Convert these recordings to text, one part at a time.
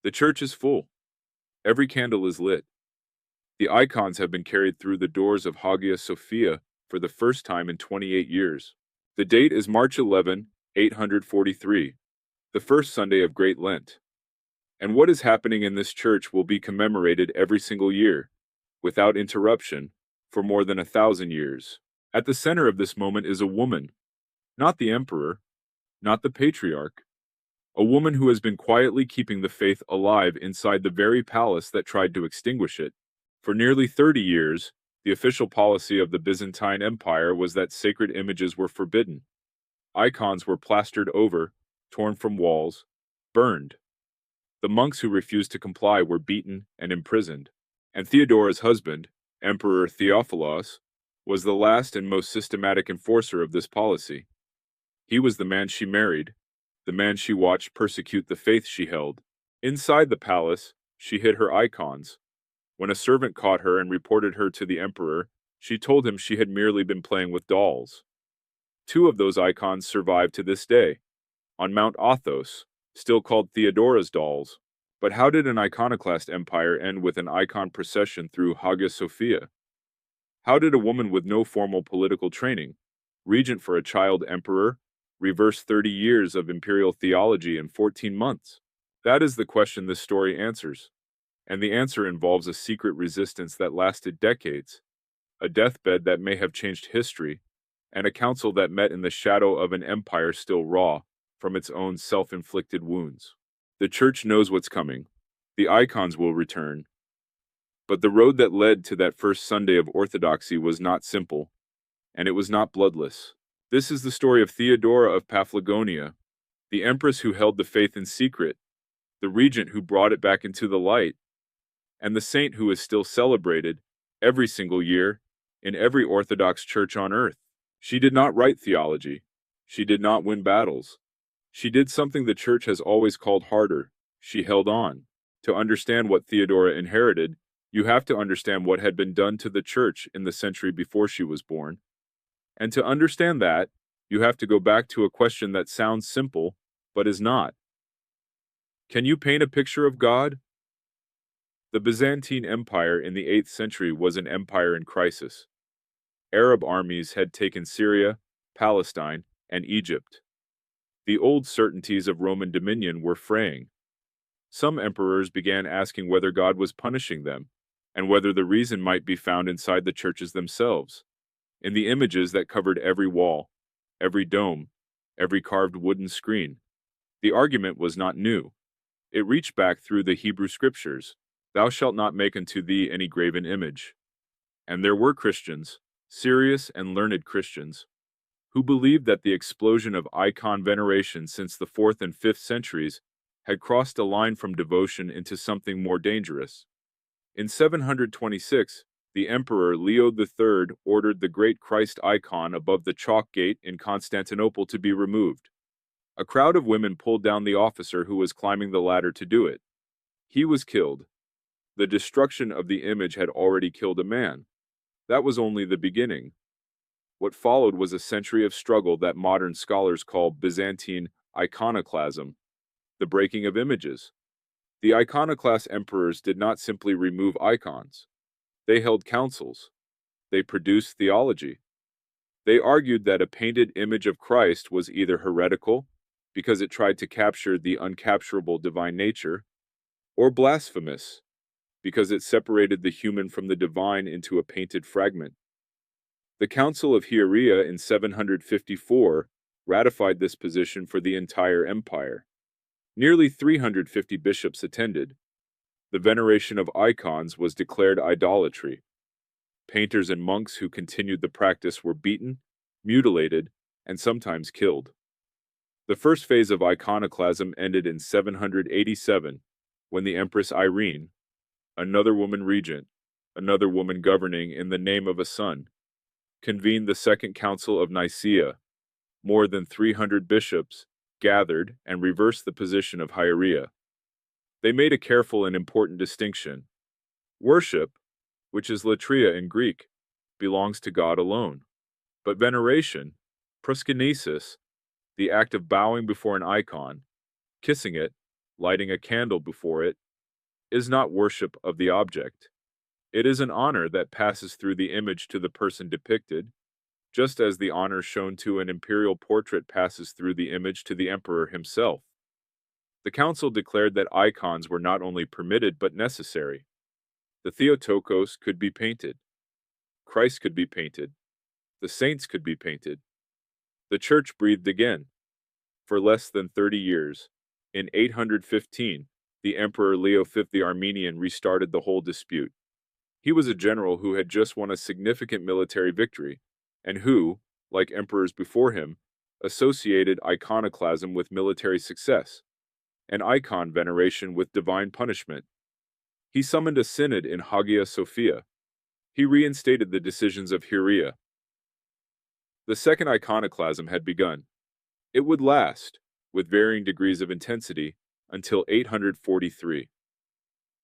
The church is full. Every candle is lit. The icons have been carried through the doors of Hagia Sophia for the first time in 28 years. The date is March 11, 843, the first Sunday of Great Lent. And what is happening in this church will be commemorated every single year, without interruption, for more than 1,000 years. At the center of this moment is a woman, not the emperor, not the patriarch, a woman who has been quietly keeping the faith alive inside the very palace that tried to extinguish it. For nearly 30 years, the official policy of the Byzantine Empire was that sacred images were forbidden. Icons were plastered over, torn from walls, burned. The monks who refused to comply were beaten and imprisoned. And Theodora's husband, Emperor Theophilos, was the last and most systematic enforcer of this policy. He was the man she married, the man she watched persecute the faith she held. Inside the palace, she hid her icons. When a servant caught her and reported her to the emperor, she told him she had merely been playing with dolls. 2 of those icons survive to this day, on Mount Athos, still called Theodora's dolls. But how did an iconoclast empire end with an icon procession through Hagia Sophia? How did a woman with no formal political training, regent for a child emperor, reverse 30 years of imperial theology in 14 months? That is the question this story answers. And the answer involves a secret resistance that lasted decades, a deathbed that may have changed history, and a council that met in the shadow of an empire still raw from its own self-inflicted wounds. The church knows what's coming. The icons will return. But the road that led to that first Sunday of orthodoxy was not simple, and it was not bloodless. This is the story of Theodora of Paphlagonia, the empress who held the faith in secret, the regent who brought it back into the light, and the saint who is still celebrated every single year in every Orthodox church on earth. She did not write theology. She did not win battles. She did something the church has always called harder. She held on. To understand what Theodora inherited, you have to understand what had been done to the church in the century before she was born. And to understand that, you have to go back to a question that sounds simple, but is not. Can you paint a picture of God? The Byzantine Empire in the 8th century was an empire in crisis. Arab armies had taken Syria, Palestine, and Egypt. The old certainties of Roman dominion were fraying. Some emperors began asking whether God was punishing them, and whether the reason might be found inside the churches themselves, in the images that covered every wall, every dome, every carved wooden screen. The argument was not new. It reached back through the Hebrew scriptures. Thou shalt not make unto thee any graven image. And there were Christians, serious and learned Christians, who believed that the explosion of icon veneration since the 4th and 5th centuries had crossed a line from devotion into something more dangerous. In 726, the Emperor Leo III ordered the great Christ icon above the Chalk Gate in Constantinople to be removed. A crowd of women pulled down the officer who was climbing the ladder to do it. He was killed. The destruction of the image had already killed a man. That was only the beginning. What followed was a century of struggle that modern scholars call Byzantine Iconoclasm, the breaking of images. The iconoclast emperors did not simply remove icons. They held councils. They produced theology. They argued that a painted image of Christ was either heretical, because it tried to capture the uncapturable divine nature, or blasphemous, because it separated the human from the divine into a painted fragment. The Council of Hieria in 754 ratified this position for the entire empire. Nearly 350 bishops attended. The veneration of icons was declared idolatry. Painters and monks who continued the practice were beaten, mutilated, and sometimes killed. The first phase of iconoclasm ended in 787, when the Empress Irene, another woman regent, another woman governing in the name of a son, convened the Second Council of Nicaea. More than 300 bishops gathered and reversed the position of Hieria. They made a careful and important distinction. Worship, which is latria in Greek, belongs to God alone. But veneration, proskynesis, the act of bowing before an icon, kissing it, lighting a candle before it, is not worship of the object. It is an honor that passes through the image to the person depicted, just as the honor shown to an imperial portrait passes through the image to the emperor himself. The council declared that icons were not only permitted but necessary. The Theotokos could be painted. Christ could be painted. The saints could be painted. The church breathed again. For less than 30 years, in 815, the Emperor Leo V the Armenian restarted the whole dispute. He was a general who had just won a significant military victory, and who, like emperors before him, associated iconoclasm with military success, and icon veneration with divine punishment. He summoned a synod in Hagia Sophia. He reinstated the decisions of Hiria. The second iconoclasm had begun. It would last, with varying degrees of intensity, until 843.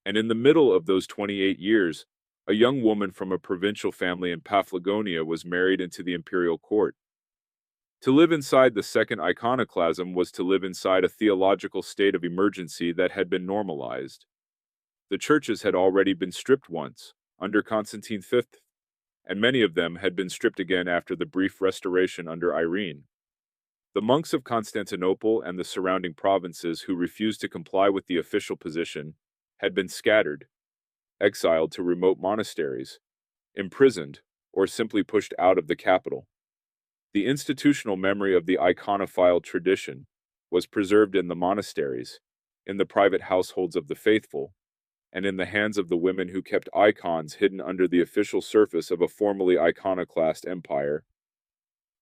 And in the middle of those 28 years, a young woman from a provincial family in Paphlagonia was married into the imperial court. To live inside the second iconoclasm was to live inside a theological state of emergency that had been normalized. The churches had already been stripped once, under Constantine V, and many of them had been stripped again after the brief restoration under Irene. The monks of Constantinople and the surrounding provinces who refused to comply with the official position had been scattered, exiled to remote monasteries, imprisoned, or simply pushed out of the capital. The institutional memory of the iconophile tradition was preserved in the monasteries, in the private households of the faithful, and in the hands of the women who kept icons hidden under the official surface of a formerly iconoclast empire.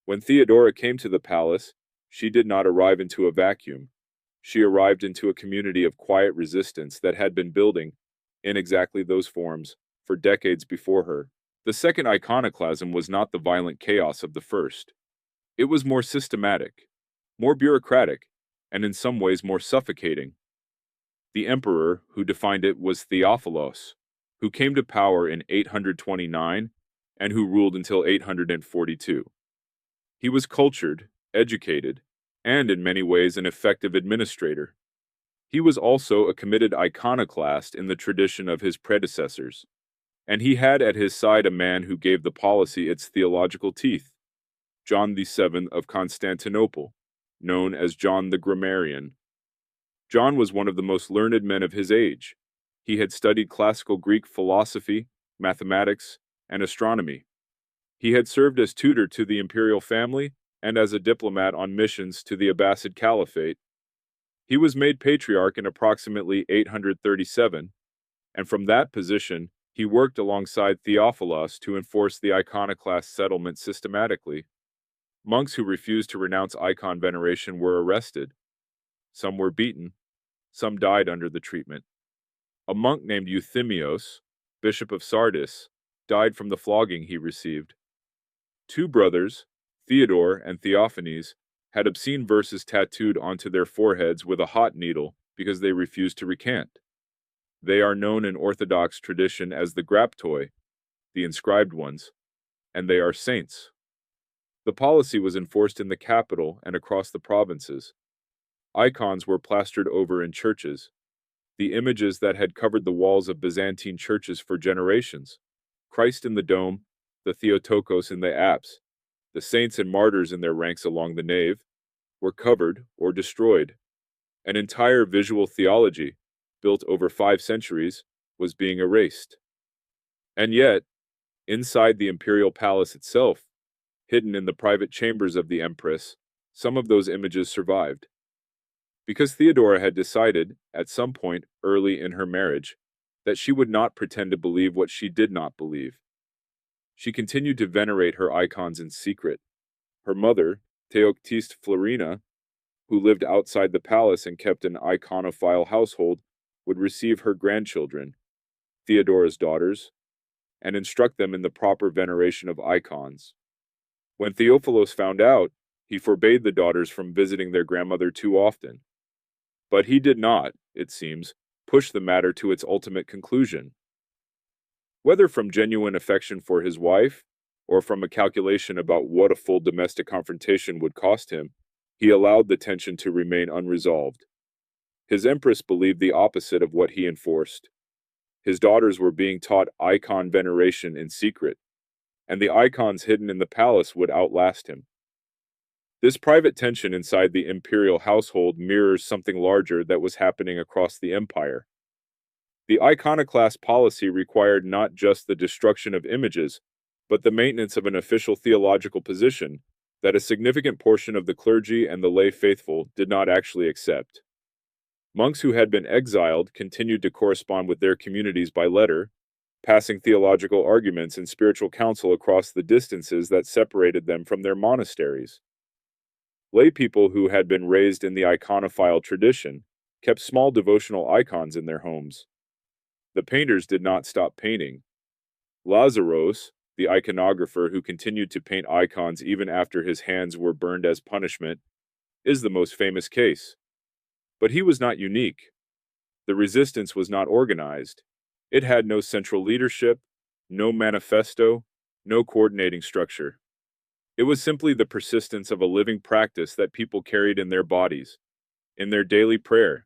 When Theodora came to the palace, she did not arrive into a vacuum. She arrived into a community of quiet resistance that had been building, in exactly those forms, for decades before her. The second iconoclasm was not the violent chaos of the first. It was more systematic, more bureaucratic, and in some ways more suffocating. The emperor who defined it was Theophilos, who came to power in 829 and who ruled until 842. He was cultured, educated, and in many ways an effective administrator. He was also a committed iconoclast in the tradition of his predecessors, and he had at his side a man who gave the policy its theological teeth, John VII of Constantinople, known as John the Grammarian. John was one of the most learned men of his age. He had studied classical Greek philosophy, mathematics, and astronomy. He had served as tutor to the imperial family and as a diplomat on missions to the Abbasid Caliphate. He was made patriarch in approximately 837, and from that position, he worked alongside Theophilos to enforce the iconoclast settlement systematically. Monks who refused to renounce icon veneration were arrested. Some were beaten. Some died under the treatment. A monk named Euthymios, bishop of Sardis, died from the flogging he received. Two brothers, Theodore and Theophanes, had obscene verses tattooed onto their foreheads with a hot needle because they refused to recant. They are known in Orthodox tradition as the graptoi, the inscribed ones, and they are saints. The policy was enforced in the capital and across the provinces. Icons were plastered over in churches, the images that had covered the walls of Byzantine churches for generations. Christ in the dome, the Theotokos in the apse, the saints and martyrs in their ranks along the nave, were covered or destroyed. An entire visual theology, built over 5 centuries, was being erased. And yet, inside the imperial palace itself, hidden in the private chambers of the Empress, some of those images survived. Because Theodora had decided, at some point early in her marriage, that she would not pretend to believe what she did not believe. She continued to venerate her icons in secret. Her mother, Theoctiste Florina, who lived outside the palace and kept an iconophile household, would receive her grandchildren, Theodora's daughters, and instruct them in the proper veneration of icons. When Theophilos found out, he forbade the daughters from visiting their grandmother too often. But he did not, it seems, push the matter to its ultimate conclusion. Whether from genuine affection for his wife, or from a calculation about what a full domestic confrontation would cost him, he allowed the tension to remain unresolved. His empress believed the opposite of what he enforced. His daughters were being taught icon veneration in secret, and the icons hidden in the palace would outlast him. This private tension inside the imperial household mirrors something larger that was happening across the empire. The iconoclast policy required not just the destruction of images, but the maintenance of an official theological position that a significant portion of the clergy and the lay faithful did not actually accept. Monks who had been exiled continued to correspond with their communities by letter, passing theological arguments and spiritual counsel across the distances that separated them from their monasteries. Lay people who had been raised in the iconophile tradition kept small devotional icons in their homes. The painters did not stop painting. Lazaros, the iconographer who continued to paint icons even after his hands were burned as punishment, is the most famous case. But he was not unique. The resistance was not organized. It had no central leadership, no manifesto, no coordinating structure. It was simply the persistence of a living practice that people carried in their bodies, in their daily prayer,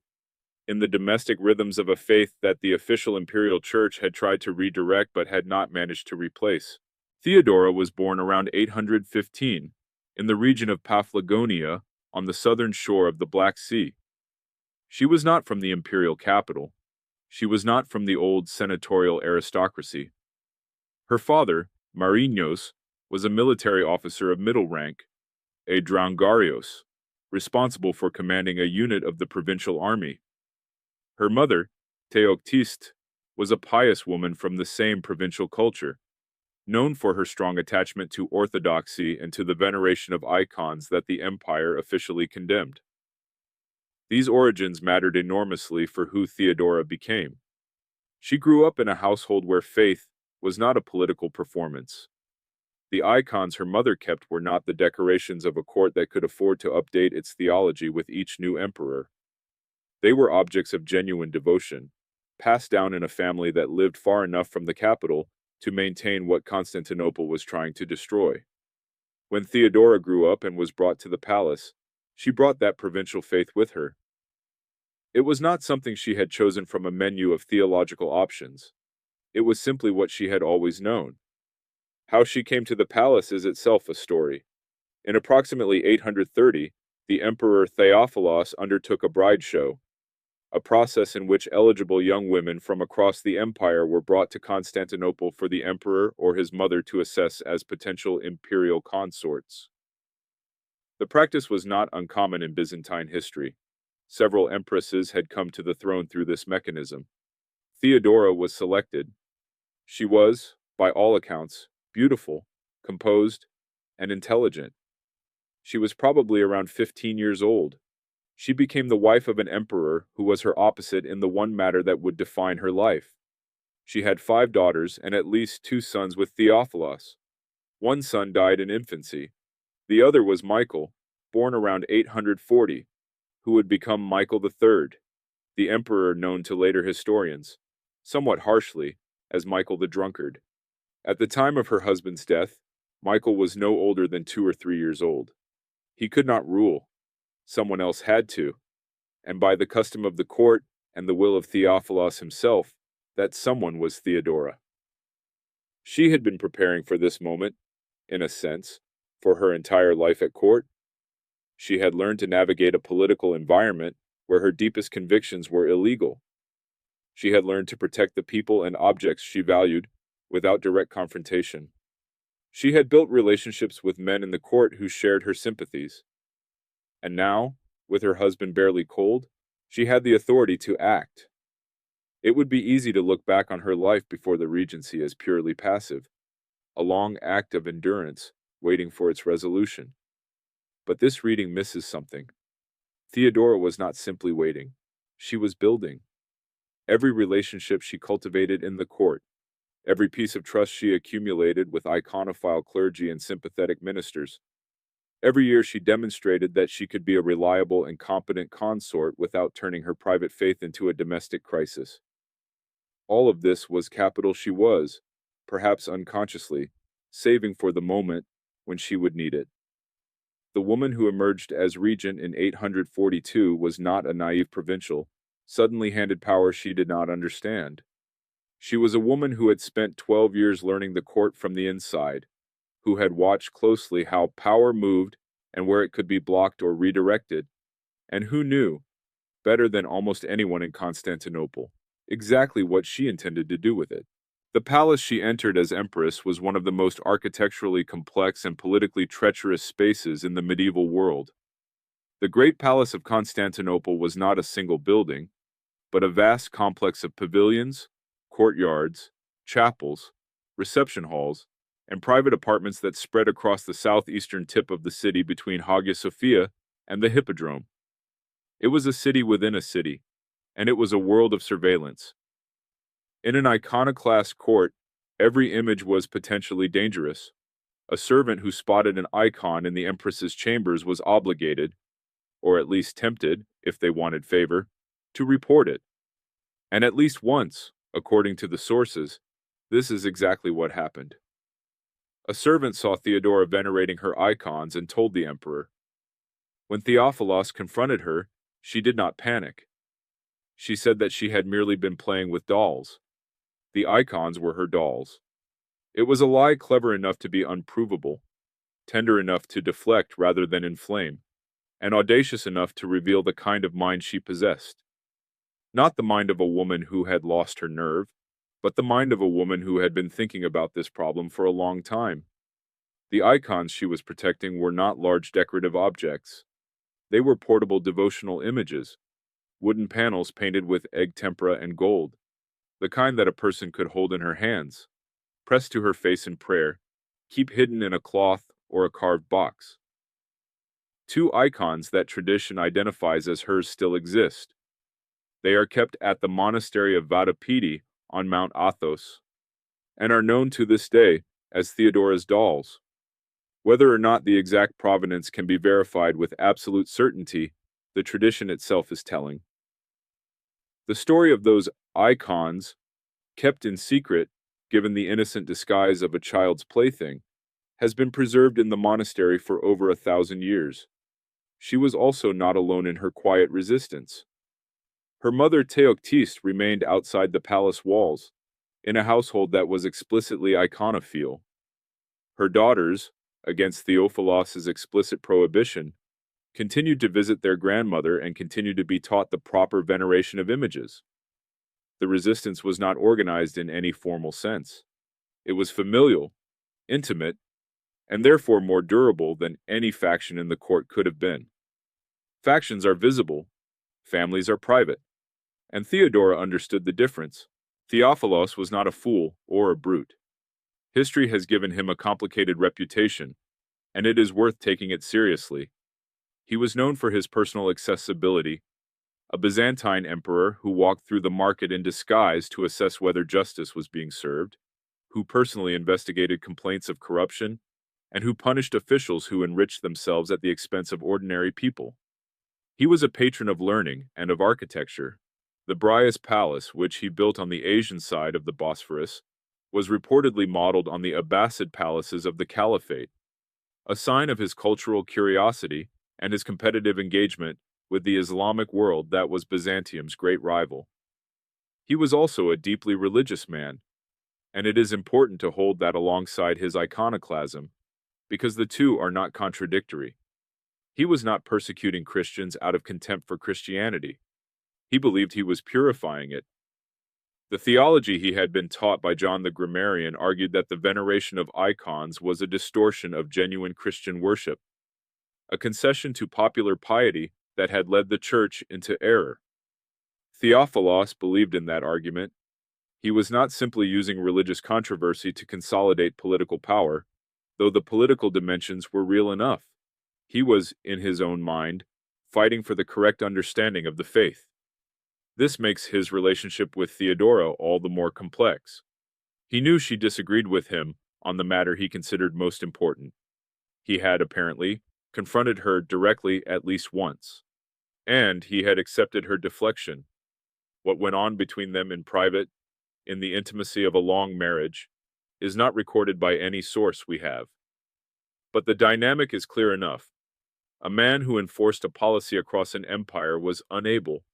in the domestic rhythms of a faith that the official imperial church had tried to redirect but had not managed to replace. Theodora was born around 815 in the region of Paphlagonia on the southern shore of the Black Sea. She was not from the imperial capital. She was not from the old senatorial aristocracy. Her father, Marinos, was a military officer of middle rank, a Drangarios, responsible for commanding a unit of the provincial army. Her mother, Theoctiste, was a pious woman from the same provincial culture, known for her strong attachment to orthodoxy and to the veneration of icons that the empire officially condemned. These origins mattered enormously for who Theodora became. She grew up in a household where faith was not a political performance. The icons her mother kept were not the decorations of a court that could afford to update its theology with each new emperor. They were objects of genuine devotion, passed down in a family that lived far enough from the capital to maintain what Constantinople was trying to destroy. When Theodora grew up and was brought to the palace, she brought that provincial faith with her. It was not something she had chosen from a menu of theological options. It was simply what she had always known. How she came to the palace is itself a story. In approximately 830, the Emperor Theophilos undertook a bride show, a process in which eligible young women from across the empire were brought to Constantinople for the emperor or his mother to assess as potential imperial consorts. The practice was not uncommon in Byzantine history. Several empresses had come to the throne through this mechanism. Theodora was selected. She was, by all accounts, beautiful, composed, and intelligent. She was probably around 15 years old. She became the wife of an emperor who was her opposite in the one matter that would define her life. She had 5 daughters and at least 2 sons with Theophilos. One son died in infancy. The other was Michael, born around 840, who would become Michael III, the emperor known to later historians, somewhat harshly, as Michael the Drunkard. At the time of her husband's death, Michael was no older than 2 or 3 years old. He could not rule. Someone else had to, and by the custom of the court and the will of Theophilos himself, that someone was Theodora. She had been preparing for this moment, in a sense, for her entire life at court. She had learned to navigate a political environment where her deepest convictions were illegal. She had learned to protect the people and objects she valued without direct confrontation. She had built relationships with men in the court who shared her sympathies. And now, with her husband barely cold, she had the authority to act. It would be easy to look back on her life before the regency as purely passive, a long act of endurance, waiting for its resolution. But this reading misses something. Theodora was not simply waiting. She was building. Every relationship she cultivated in the court, every piece of trust she accumulated with iconophile clergy and sympathetic ministers, every year she demonstrated that she could be a reliable and competent consort without turning her private faith into a domestic crisis. All of this was capital she was, perhaps unconsciously, saving for the moment when she would need it. The woman who emerged as regent in 842 was not a naive provincial, suddenly handed power she did not understand. She was a woman who had spent 12 years learning the court from the inside, who had watched closely how power moved and where it could be blocked or redirected, and who knew, better than almost anyone in Constantinople, exactly what she intended to do with it. The palace she entered as empress was one of the most architecturally complex and politically treacherous spaces in the medieval world. The Great Palace of Constantinople was not a single building, but a vast complex of pavilions, courtyards, chapels, reception halls, and private apartments that spread across the southeastern tip of the city between Hagia Sophia and the Hippodrome. It was a city within a city, and it was a world of surveillance. In an iconoclast court, every image was potentially dangerous. A servant who spotted an icon in the empress's chambers was obligated, or at least tempted, if they wanted favor, to report it. And at least once, according to the sources, this is exactly what happened. A servant saw Theodora venerating her icons and told the emperor. When Theophilos confronted her, she did not panic. She said that she had merely been playing with dolls. The icons were her dolls. It was a lie clever enough to be unprovable, tender enough to deflect rather than inflame, and audacious enough to reveal the kind of mind she possessed. Not the mind of a woman who had lost her nerve, but the mind of a woman who had been thinking about this problem for a long time. The icons she was protecting were not large decorative objects. They were portable devotional images, wooden panels painted with egg tempera and gold, the kind that a person could hold in her hands, press to her face in prayer, keep hidden in a cloth or a carved box. Two icons that tradition identifies as hers still exist. They are kept at the monastery of Vadapiti on Mount Athos, and are known to this day as Theodora's dolls. Whether or not the exact provenance can be verified with absolute certainty, the tradition itself is telling. The story of those icons, kept in secret, given the innocent disguise of a child's plaything, has been preserved in the monastery for over 1,000 years. She was also not alone in her quiet resistance. Her mother Theoctiste remained outside the palace walls, in a household that was explicitly iconophile. Her daughters, against Theophilos's explicit prohibition, continued to visit their grandmother and continued to be taught the proper veneration of images. The resistance was not organized in any formal sense. It was familial, intimate, and therefore more durable than any faction in the court could have been. Factions are visible, families are private, and Theodora understood the difference. Theophilos was not a fool or a brute. History has given him a complicated reputation, and it is worth taking it seriously. He was known for his personal accessibility, a Byzantine emperor who walked through the market in disguise to assess whether justice was being served, who personally investigated complaints of corruption, and who punished officials who enriched themselves at the expense of ordinary people. He was a patron of learning and of architecture. The Braius Palace, which he built on the Asian side of the Bosphorus, was reportedly modeled on the Abbasid palaces of the Caliphate, a sign of his cultural curiosity and his competitive engagement with the Islamic world that was Byzantium's great rival. He was also a deeply religious man, and it is important to hold that alongside his iconoclasm, because the two are not contradictory. He was not persecuting Christians out of contempt for Christianity. He believed he was purifying it. The theology he had been taught by John the Grammarian argued that the veneration of icons was a distortion of genuine Christian worship, a concession to popular piety that had led the Church into error. Theophilos believed in that argument. He was not simply using religious controversy to consolidate political power, though the political dimensions were real enough. He was, in his own mind, fighting for the correct understanding of the faith. This makes his relationship with Theodora all the more complex. He knew she disagreed with him on the matter he considered most important. He had, apparently, confronted her directly at least once, and he had accepted her deflection. What went on between them in private, in the intimacy of a long marriage, is not recorded by any source we have. But the dynamic is clear enough. A man who enforced a policy across an empire was unable,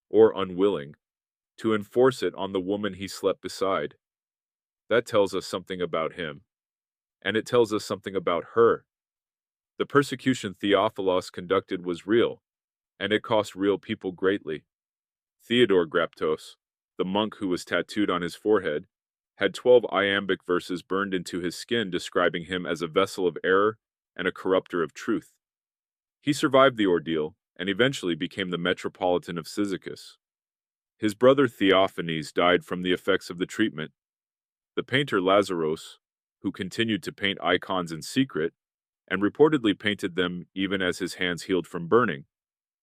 or unwilling, to enforce it on the woman he slept beside. That tells us something about him, and it tells us something about her. The persecution Theophilos conducted was real, and it cost real people greatly. Theodore Graptos, the monk who was tattooed on his forehead, had 12 iambic verses burned into his skin describing him as a vessel of error and a corrupter of truth. He survived the ordeal and eventually became the metropolitan of Cyzicus. His brother Theophanes died from the effects of the treatment. The painter Lazaros, who continued to paint icons in secret, and reportedly painted them even as his hands healed from burning,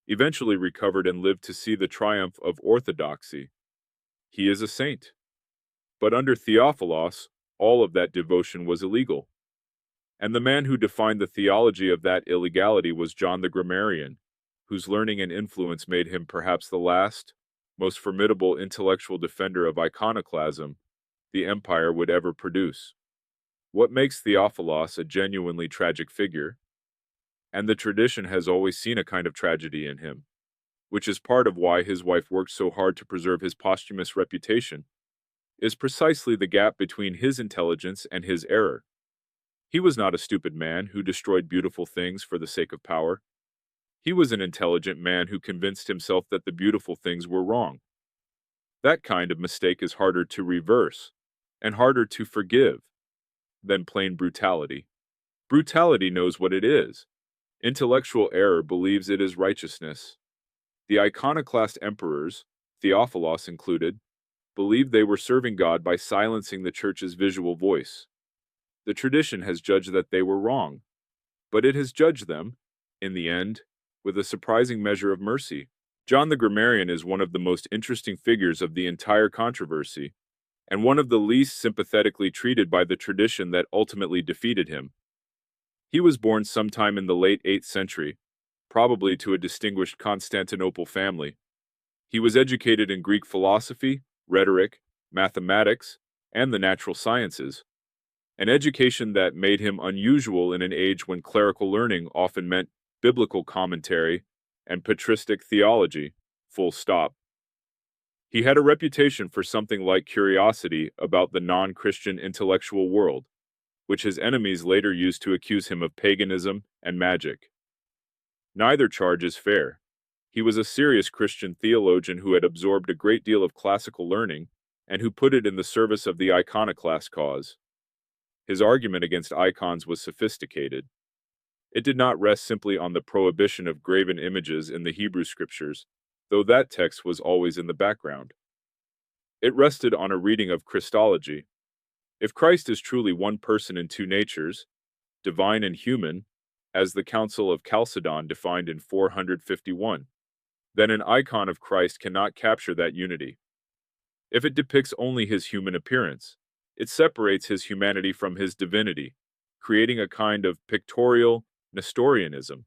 eventually recovered and lived to see the triumph of orthodoxy. He is a saint. But under Theophilos, all of that devotion was illegal. And the man who defined the theology of that illegality was John the Grammarian, whose learning and influence made him perhaps the last, most formidable intellectual defender of iconoclasm the empire would ever produce. What makes Theophilos a genuinely tragic figure? And the tradition has always seen a kind of tragedy in him, which is part of why his wife worked so hard to preserve his posthumous reputation, is precisely the gap between his intelligence and his error. He was not a stupid man who destroyed beautiful things for the sake of power. He was an intelligent man who convinced himself that the beautiful things were wrong. That kind of mistake is harder to reverse, and harder to forgive, than plain brutality. Brutality knows what it is. Intellectual error believes it is righteousness. The iconoclast emperors, Theophilos included, believed they were serving God by silencing the church's visual voice. The tradition has judged that they were wrong, but it has judged them, in the end, with a surprising measure of mercy. John the Grammarian is one of the most interesting figures of the entire controversy, and one of the least sympathetically treated by the tradition that ultimately defeated him. He was born sometime in the late 8th century, probably to a distinguished Constantinople family. He was educated in Greek philosophy, rhetoric, mathematics, and the natural sciences, an education that made him unusual in an age when clerical learning often meant biblical commentary and patristic theology, full stop. He had a reputation for something like curiosity about the non-Christian intellectual world, which his enemies later used to accuse him of paganism and magic. Neither charge is fair. He was a serious Christian theologian who had absorbed a great deal of classical learning and who put it in the service of the iconoclast cause. His argument against icons was sophisticated. It did not rest simply on the prohibition of graven images in the Hebrew scriptures, though that text was always in the background. It rested on a reading of Christology. If Christ is truly one person in two natures, divine and human, as the Council of Chalcedon defined in 451, then an icon of Christ cannot capture that unity. If it depicts only his human appearance, it separates his humanity from his divinity, creating a kind of pictorial Nestorianism.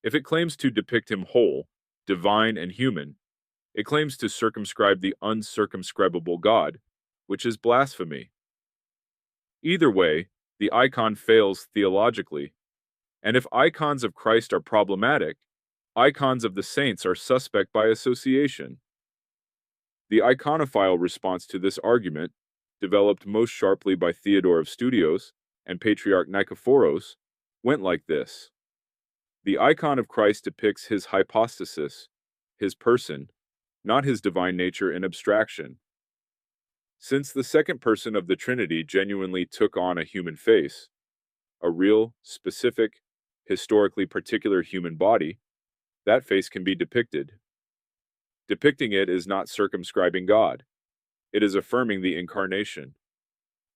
If it claims to depict him whole, divine and human, it claims to circumscribe the uncircumscribable God, which is blasphemy. Either way, the icon fails theologically, and if icons of Christ are problematic, icons of the saints are suspect by association. The iconophile response to this argument, developed most sharply by Theodore of Studios and Patriarch Nikephoros, went like this. The icon of Christ depicts his hypostasis, his person, not his divine nature in abstraction. Since the second person of the Trinity genuinely took on a human face, a real, specific, historically particular human body, that face can be depicted. Depicting it is not circumscribing God. It is affirming the incarnation.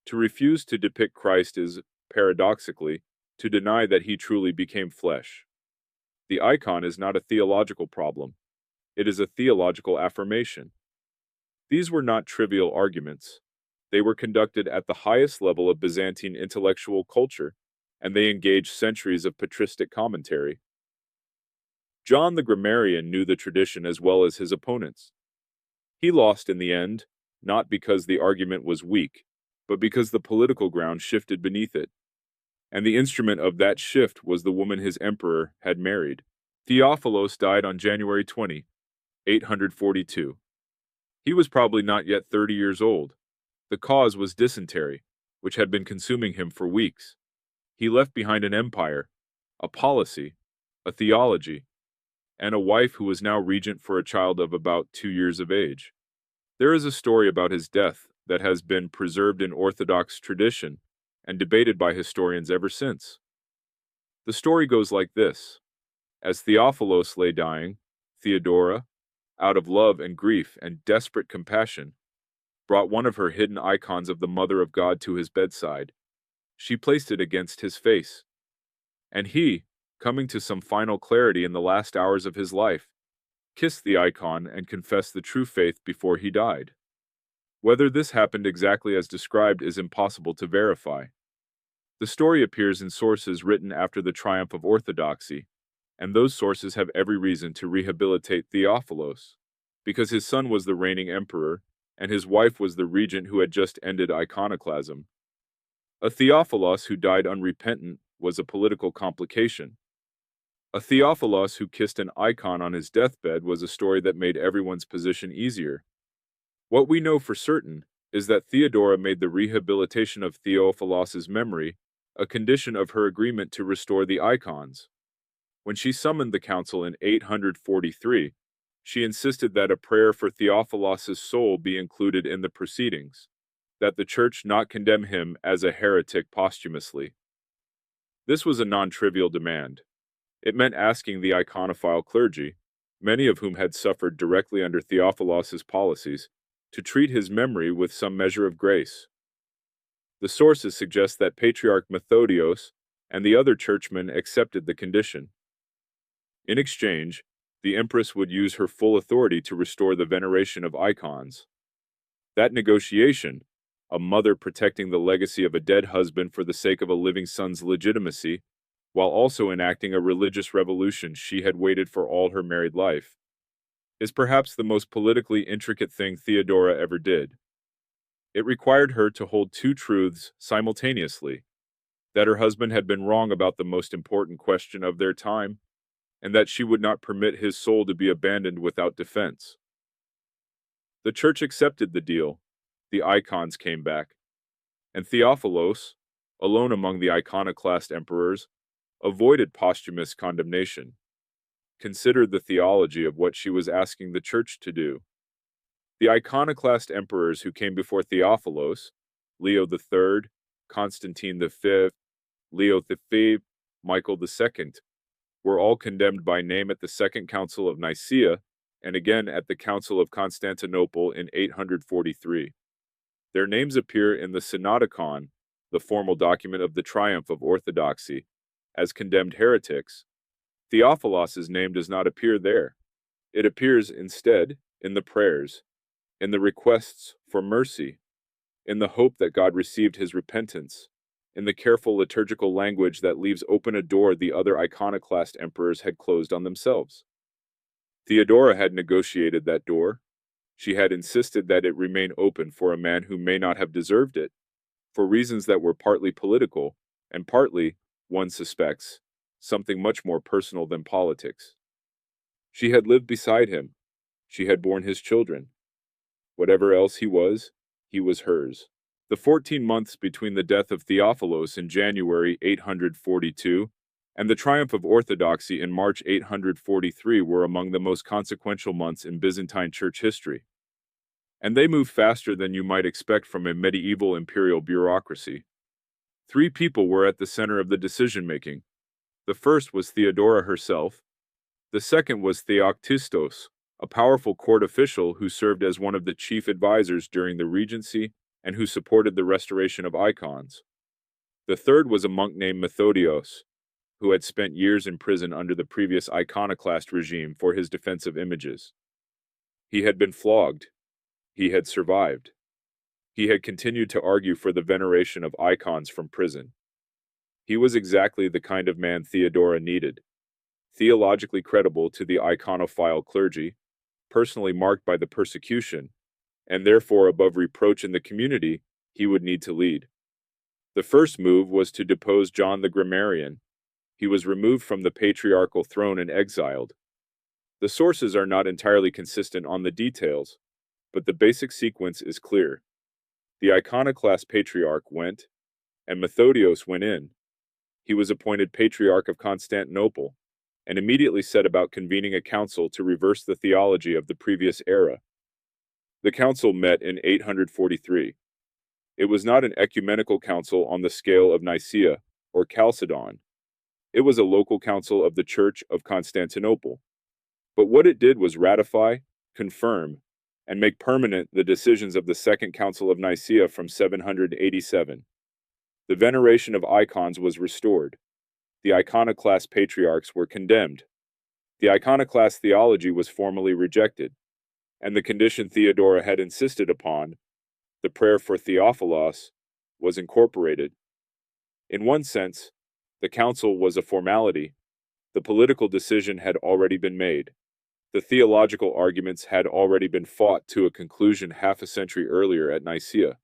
To refuse to depict Christ is, paradoxically, to deny that he truly became flesh. The icon is not a theological problem. It is a theological affirmation. These were not trivial arguments. They were conducted at the highest level of Byzantine intellectual culture, and they engaged centuries of patristic commentary. John the Grammarian knew the tradition as well as his opponents. He lost in the end, not because the argument was weak, but because the political ground shifted beneath it. and the instrument of that shift was the woman his emperor had married. Theophilos died on January 20, 842. He was probably not yet 30 years old. The cause was dysentery, which had been consuming him for weeks. He left behind an empire, a policy, a theology, and a wife who was now regent for a child of about 2 years of age. There is a story about his death that has been preserved in Orthodox tradition and debated by historians ever since. The story goes like this. As Theophilos lay dying, Theodora, out of love and grief and desperate compassion, brought one of her hidden icons of the Mother of God to his bedside. She placed it against his face. And he, coming to some final clarity in the last hours of his life, kissed the icon and confessed the true faith before he died. Whether this happened exactly as described is impossible to verify. The story appears in sources written after the triumph of Orthodoxy, and those sources have every reason to rehabilitate Theophilos, because his son was the reigning emperor, and his wife was the regent who had just ended Iconoclasm. A Theophilos who died unrepentant was a political complication. A Theophilos who kissed an icon on his deathbed was a story that made everyone's position easier. What we know for certain is that Theodora made the rehabilitation of Theophilos's memory a condition of her agreement to restore the icons. When she summoned the council in 843, she insisted that a prayer for Theophilos's soul be included in the proceedings, that the church not condemn him as a heretic posthumously. This was a non-trivial demand. It meant asking the iconophile clergy, many of whom had suffered directly under Theophilos's policies, to treat his memory with some measure of grace. The sources suggest that Patriarch Methodios and the other churchmen accepted the condition. In exchange, the empress would use her full authority to restore the veneration of icons. That negotiation, a mother protecting the legacy of a dead husband for the sake of a living son's legitimacy, while also enacting a religious revolution she had waited for all her married life, is perhaps the most politically intricate thing Theodora ever did. It required her to hold two truths simultaneously: that her husband had been wrong about the most important question of their time, and that she would not permit his soul to be abandoned without defense. The church accepted the deal, the icons came back, and Theophilos, alone among the iconoclast emperors, avoided posthumous condemnation. Consider the theology of what she was asking the church to do. The iconoclast emperors who came before Theophilos, Leo III, Constantine V, Leo V, Michael II, were all condemned by name at the Second Council of Nicaea and again at the Council of Constantinople in 843. Their names appear in the Synodicon, the formal document of the triumph of Orthodoxy, as condemned heretics. Theophilos's name does not appear there. It appears instead in the prayers, in the requests for mercy, in the hope that God received his repentance, in the careful liturgical language that leaves open a door the other iconoclast emperors had closed on themselves. Theodora had negotiated that door. She had insisted that it remain open for a man who may not have deserved it, for reasons that were partly political, and partly, one suspects, something much more personal than politics. She had lived beside him. She had borne his children. Whatever else he was hers. The 14 months between the death of Theophilos in January 842 and the triumph of Orthodoxy in March 843 were among the most consequential months in Byzantine church history. And they moved faster than you might expect from a medieval imperial bureaucracy. 3 people were at the center of the decision-making. The first was Theodora herself. The second was Theoctistos, a powerful court official who served as one of the chief advisors during the regency and who supported the restoration of icons. The third was a monk named Methodios, who had spent years in prison under the previous iconoclast regime for his defense of images. He had been flogged. He had survived. He had continued to argue for the veneration of icons from prison. He was exactly the kind of man Theodora needed, theologically credible to the iconophile clergy, personally marked by the persecution, and therefore above reproach in the community he would need to lead. The first move was to depose John the Grammarian. He was removed from the patriarchal throne and exiled. The sources are not entirely consistent on the details, but the basic sequence is clear. The iconoclast patriarch went, and Methodios went in. He was appointed Patriarch of Constantinople, and immediately set about convening a council to reverse the theology of the previous era. The council met in 843. It was not an ecumenical council on the scale of Nicaea or Chalcedon. It was a local council of the Church of Constantinople. But what it did was ratify, confirm, and make permanent the decisions of the Second Council of Nicaea from 787. The veneration of icons was restored. The iconoclast patriarchs were condemned. The iconoclast theology was formally rejected, and the condition Theodora had insisted upon, the prayer for Theophilos, was incorporated. In one sense, the council was a formality. The political decision had already been made. The theological arguments had already been fought to a conclusion half a century earlier at Nicaea.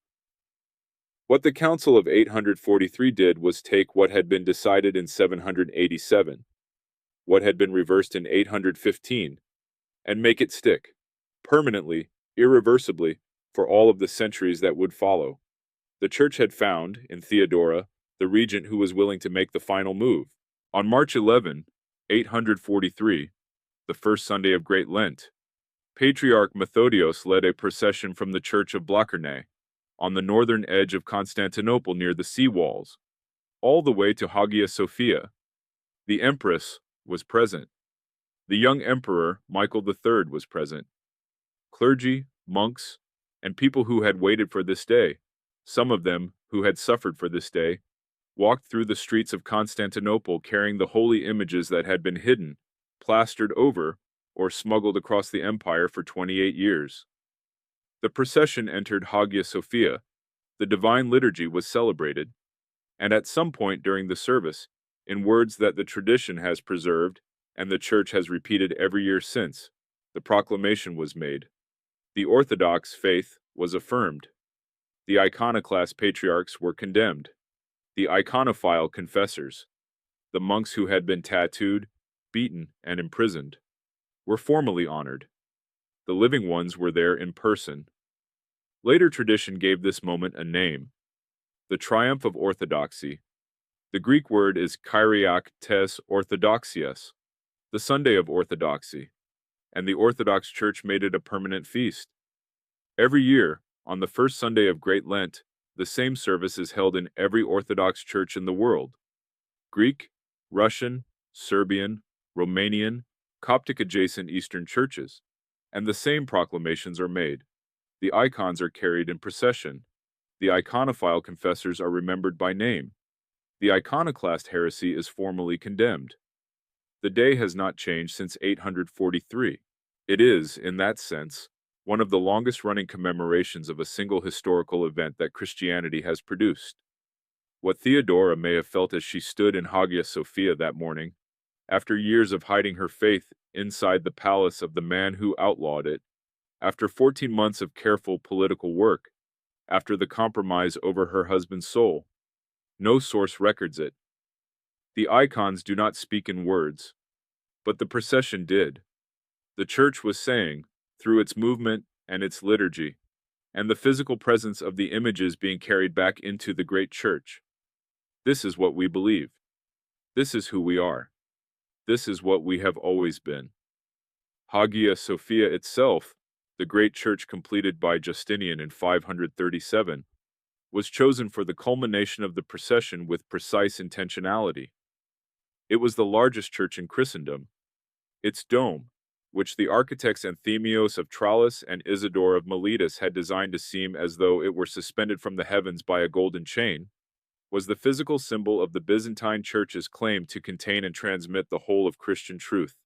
What the Council of 843 did was take what had been decided in 787, what had been reversed in 815, and make it stick, permanently, irreversibly, for all of the centuries that would follow. The Church had found, in Theodora, the regent who was willing to make the final move. On March 11, 843, the first Sunday of Great Lent, Patriarch Methodios led a procession from the Church of Blachernae, on the northern edge of Constantinople near the sea walls, all the way to Hagia Sophia. The Empress was present. The young Emperor, Michael III, was present. Clergy, monks, and people who had waited for this day, some of them who had suffered for this day, walked through the streets of Constantinople carrying the holy images that had been hidden, plastered over, or smuggled across the empire for 28 years. The procession entered Hagia Sophia, the divine liturgy was celebrated, and at some point during the service, in words that the tradition has preserved and the Church has repeated every year since, the proclamation was made. The Orthodox faith was affirmed. The iconoclast patriarchs were condemned. The iconophile confessors, the monks who had been tattooed, beaten, and imprisoned, were formally honored. The living ones were there in person. Later tradition gave this moment a name, the triumph of orthodoxy. The Greek word is Kyriak tes orthodoxias, the Sunday of orthodoxy, and the Orthodox Church made it a permanent feast. Every year, on the first Sunday of Great Lent, the same service is held in every Orthodox church in the world. Greek, Russian, Serbian, Romanian, Coptic-adjacent Eastern churches, and the same proclamations are made. The icons are carried in procession. The iconophile confessors are remembered by name. The iconoclast heresy is formally condemned. The day has not changed since 843. It is, in that sense, one of the longest-running commemorations of a single historical event that Christianity has produced. What Theodora may have felt as she stood in Hagia Sophia that morning, after years of hiding her faith inside the palace of the man who outlawed it, after 14 months of careful political work, after the compromise over her husband's soul, no source records it. The icons do not speak in words, but the procession did. The Church was saying, through its movement and its liturgy, and the physical presence of the images being carried back into the great Church, this is what we believe. This is who we are. This is what we have always been. Hagia Sophia itself, the great church completed by Justinian in 537, was chosen for the culmination of the procession with precise intentionality. It was the largest church in Christendom. Its dome, which the architects Anthemios of Tralles and Isidore of Miletus had designed to seem as though it were suspended from the heavens by a golden chain, was the physical symbol of the Byzantine Church's claim to contain and transmit the whole of Christian truth.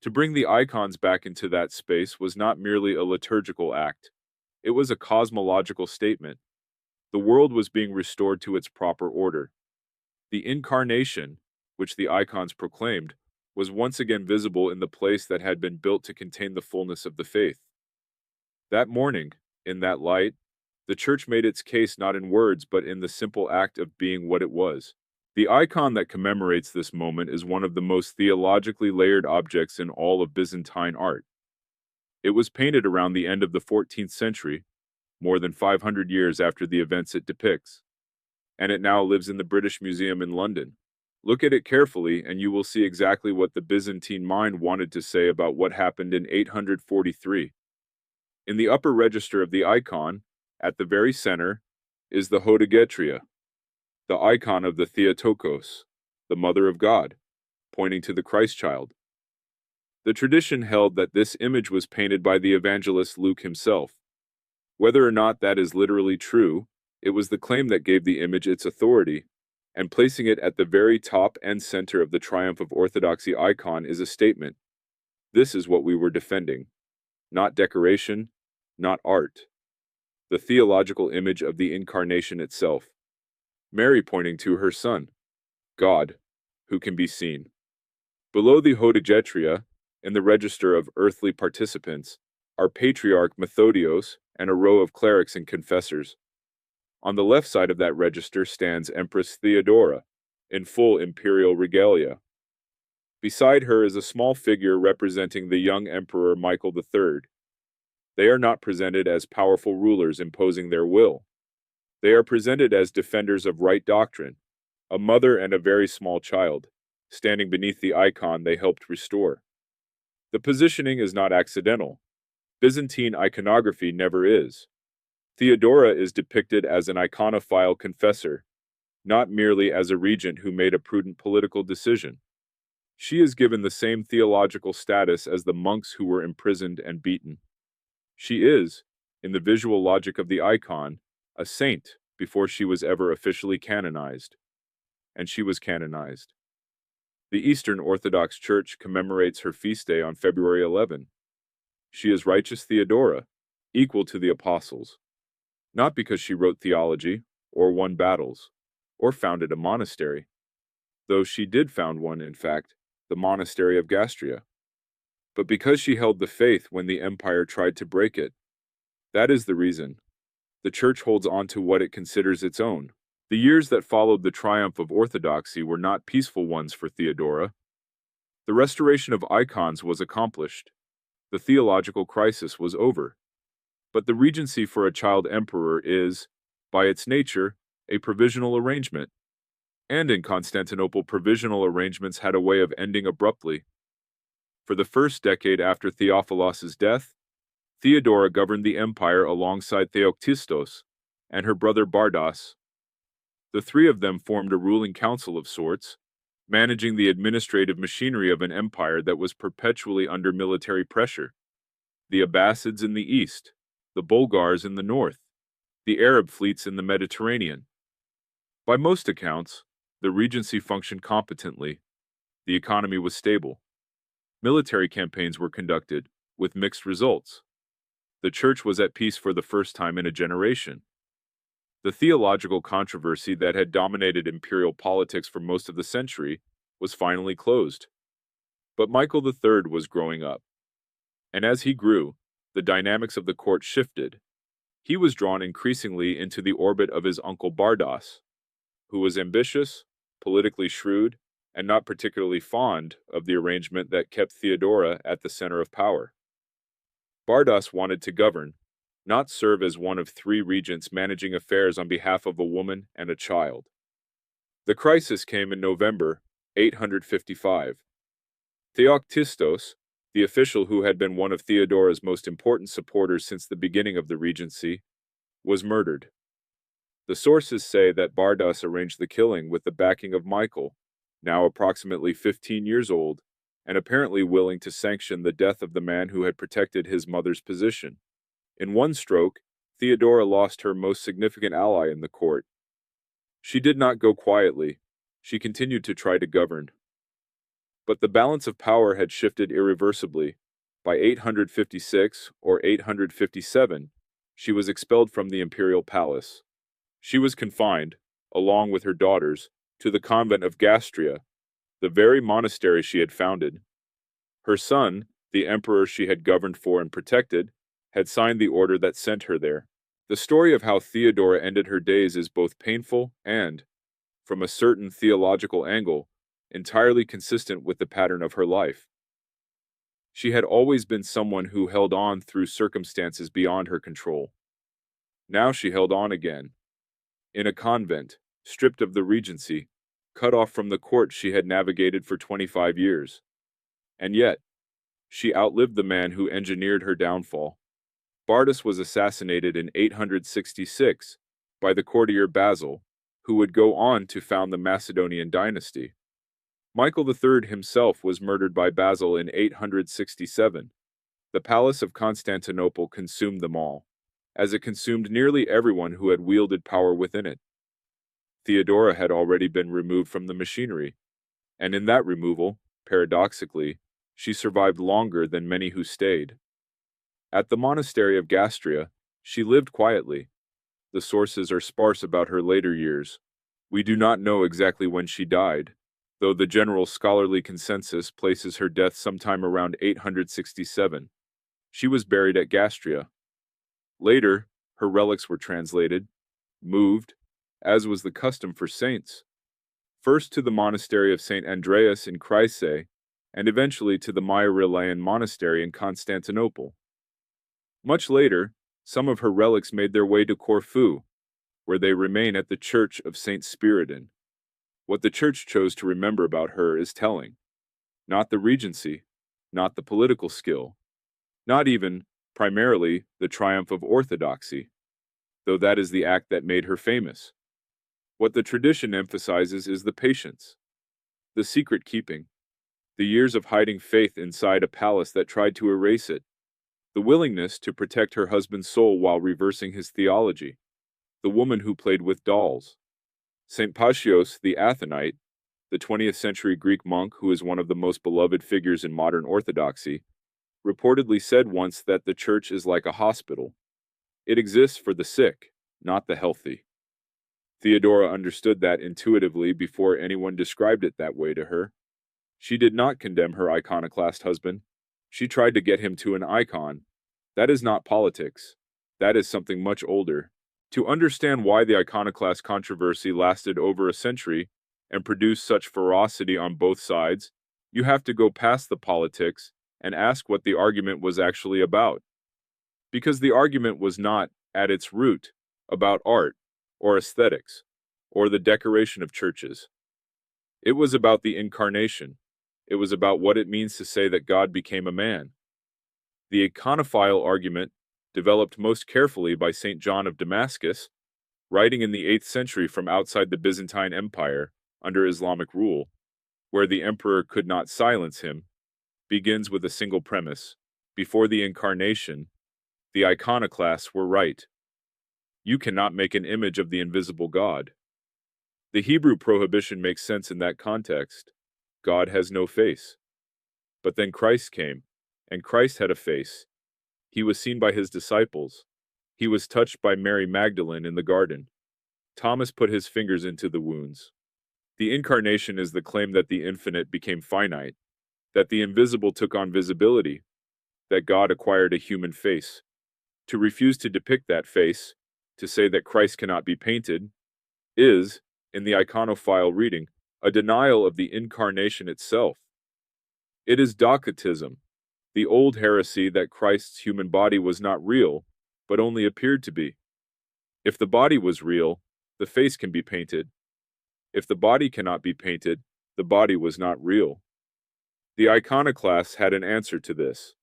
To bring the icons back into that space was not merely a liturgical act. It was a cosmological statement. The world was being restored to its proper order. The incarnation, which the icons proclaimed, was once again visible in the place that had been built to contain the fullness of the faith. That morning, in that light, The Church made its case not in words but in the simple act of being what it was. The icon that commemorates this moment is one of the most theologically layered objects in all of Byzantine art. It was painted around the end of the 14th century, more than 500 years after the events it depicts, and it now lives in the British Museum in London. Look at it carefully, and you will see exactly what the Byzantine mind wanted to say about what happened in 843. In the upper register of the icon, at the very center, is the Hodegetria, the icon of the Theotokos, the Mother of God, pointing to the Christ child. The tradition held that this image was painted by the evangelist Luke himself. Whether or not that is literally true, it was the claim that gave the image its authority, and placing it at the very top and center of the Triumph of Orthodoxy icon is a statement. This is what we were defending. Not decoration, not art. The theological image of the Incarnation itself. Mary pointing to her Son, God, who can be seen. Below the Hodegetria, in the register of earthly participants, are Patriarch Methodios and a row of clerics and confessors. On the left side of that register stands Empress Theodora, in full imperial regalia. Beside her is a small figure representing the young Emperor Michael III. They are not presented as powerful rulers imposing their will. They are presented as defenders of right doctrine, a mother and a very small child, standing beneath the icon they helped restore. The positioning is not accidental. Byzantine iconography never is. Theodora is depicted as an iconophile confessor, not merely as a regent who made a prudent political decision. She is given the same theological status as the monks who were imprisoned and beaten. She is, in the visual logic of the icon, a saint before she was ever officially canonized. And she was canonized. The Eastern Orthodox Church commemorates her feast day on February 11. She is righteous Theodora, equal to the apostles, not because she wrote theology, or won battles, or founded a monastery, though she did found one, in fact, the monastery of Gastria, but because she held the faith when the empire tried to break it. That is the reason. The Church holds on to what it considers its own. The years that followed the triumph of orthodoxy were not peaceful ones for Theodora. The restoration of icons was accomplished. The theological crisis was over. But the regency for a child emperor is, by its nature, a provisional arrangement. And in Constantinople, provisional arrangements had a way of ending abruptly. For the first decade after Theophilos's death, Theodora governed the empire alongside Theoktistos and her brother Bardas. The three of them formed a ruling council of sorts, managing the administrative machinery of an empire that was perpetually under military pressure. The Abbasids in the east, the Bulgars in the north, the Arab fleets in the Mediterranean. By most accounts, the regency functioned competently. The economy was stable. Military campaigns were conducted, with mixed results. The Church was at peace for the first time in a generation. The theological controversy that had dominated imperial politics for most of the century was finally closed. But Michael III was growing up. And as he grew, the dynamics of the court shifted. He was drawn increasingly into the orbit of his uncle Bardas, who was ambitious, politically shrewd, and not particularly fond of the arrangement that kept Theodora at the center of power. Bardas wanted to govern, not serve as one of three regents managing affairs on behalf of a woman and a child. The crisis came in November 855. Theoktistos, the official who had been one of Theodora's most important supporters since the beginning of the regency, was murdered. The sources say that Bardas arranged the killing with the backing of Michael, now approximately 15 years old, and apparently willing to sanction the death of the man who had protected his mother's position. In one stroke, Theodora lost her most significant ally in the court. She did not go quietly. She continued to try to govern. But the balance of power had shifted irreversibly. By 856 or 857, she was expelled from the imperial palace. She was confined, along with her daughters, to the convent of Gastria, the very monastery she had founded. Her son, the emperor she had governed for and protected, had signed the order that sent her there. The story of how Theodora ended her days is both painful and, from a certain theological angle, entirely consistent with the pattern of her life. She had always been someone who held on through circumstances beyond her control. Now she held on again, in a convent, stripped of the regency, cut off from the court she had navigated for 25 years. And yet, she outlived the man who engineered her downfall. Bardas was assassinated in 866 by the courtier Basil, who would go on to found the Macedonian dynasty. Michael III himself was murdered by Basil in 867. The palace of Constantinople consumed them all, as it consumed nearly everyone who had wielded power within it. Theodora had already been removed from the machinery, and in that removal, paradoxically, she survived longer than many who stayed. At the monastery of Gastria, she lived quietly. The sources are sparse about her later years. We do not know exactly when she died, though the general scholarly consensus places her death sometime around 867. She was buried at Gastria. Later, her relics were translated, moved, as was the custom for saints, first to the monastery of St. Andreas in Chrysae, and eventually to the Myrilean monastery in Constantinople. Much later, some of her relics made their way to Corfu, where they remain at the Church of St. Spiridon. What the Church chose to remember about her is telling. Not the regency, not the political skill, not even, primarily, the triumph of orthodoxy, though that is the act that made her famous. What the tradition emphasizes is the patience, the secret keeping, the years of hiding faith inside a palace that tried to erase it, the willingness to protect her husband's soul while reversing his theology, the woman who played with dolls. St. Pacios the Athonite, the 20th century Greek monk who is one of the most beloved figures in modern orthodoxy, reportedly said once that the church is like a hospital. It exists for the sick, not the healthy. Theodora understood that intuitively before anyone described it that way to her. She did not condemn her iconoclast husband. She tried to get him to an icon. That is not politics. That is something much older. To understand why the iconoclast controversy lasted over a century and produced such ferocity on both sides, you have to go past the politics and ask what the argument was actually about. Because the argument was not, at its root, about art, or aesthetics, or the decoration of churches. It was about the incarnation. It was about what it means to say that God became a man. The iconophile argument, developed most carefully by St. John of Damascus, writing in the 8th century from outside the Byzantine Empire under Islamic rule, where the emperor could not silence him, begins with a single premise. Before the incarnation, the iconoclasts were right. You cannot make an image of the invisible God. The Hebrew prohibition makes sense in that context. God has no face. But then Christ came, and Christ had a face. He was seen by his disciples. He was touched by Mary Magdalene in the garden. Thomas put his fingers into the wounds. The incarnation is the claim that the infinite became finite, that the invisible took on visibility, that God acquired a human face. To refuse to depict that face, to say that Christ cannot be painted, is, in the iconophile reading, a denial of the incarnation itself. It is Docetism, the old heresy that Christ's human body was not real, but only appeared to be. If the body was real, the face can be painted. If the body cannot be painted, the body was not real. The iconoclasts had an answer to this.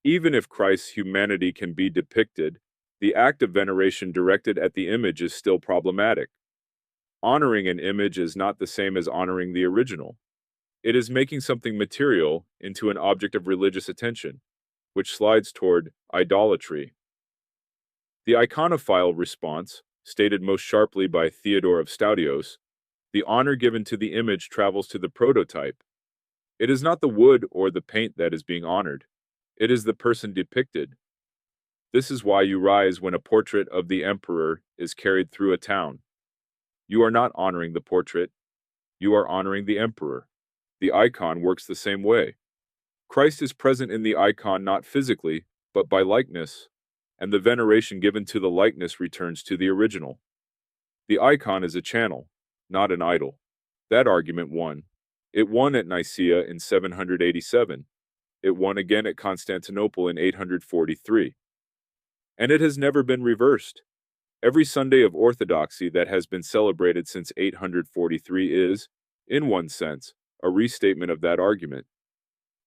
Even if Christ's humanity can be depicted, the act of veneration directed at the image is still problematic. Honoring an image is not the same as honoring the original. It is making something material into an object of religious attention, which slides toward idolatry. The iconophile response, stated most sharply by Theodore of Staudios, the honor given to the image travels to the prototype. It is not the wood or the paint that is being honored. It is the person depicted. This is why you rise when a portrait of the emperor is carried through a town. You are not honoring the portrait. You are honoring the emperor. The icon works the same way. Christ is present in the icon not physically, but by likeness. and the veneration given to the likeness returns to the original. The icon is a channel, not an idol. That argument won. It won at Nicaea in 787. It won again at Constantinople in 843. And it has never been reversed. Every Sunday of Orthodoxy that has been celebrated since 843 is, in one sense, a restatement of that argument.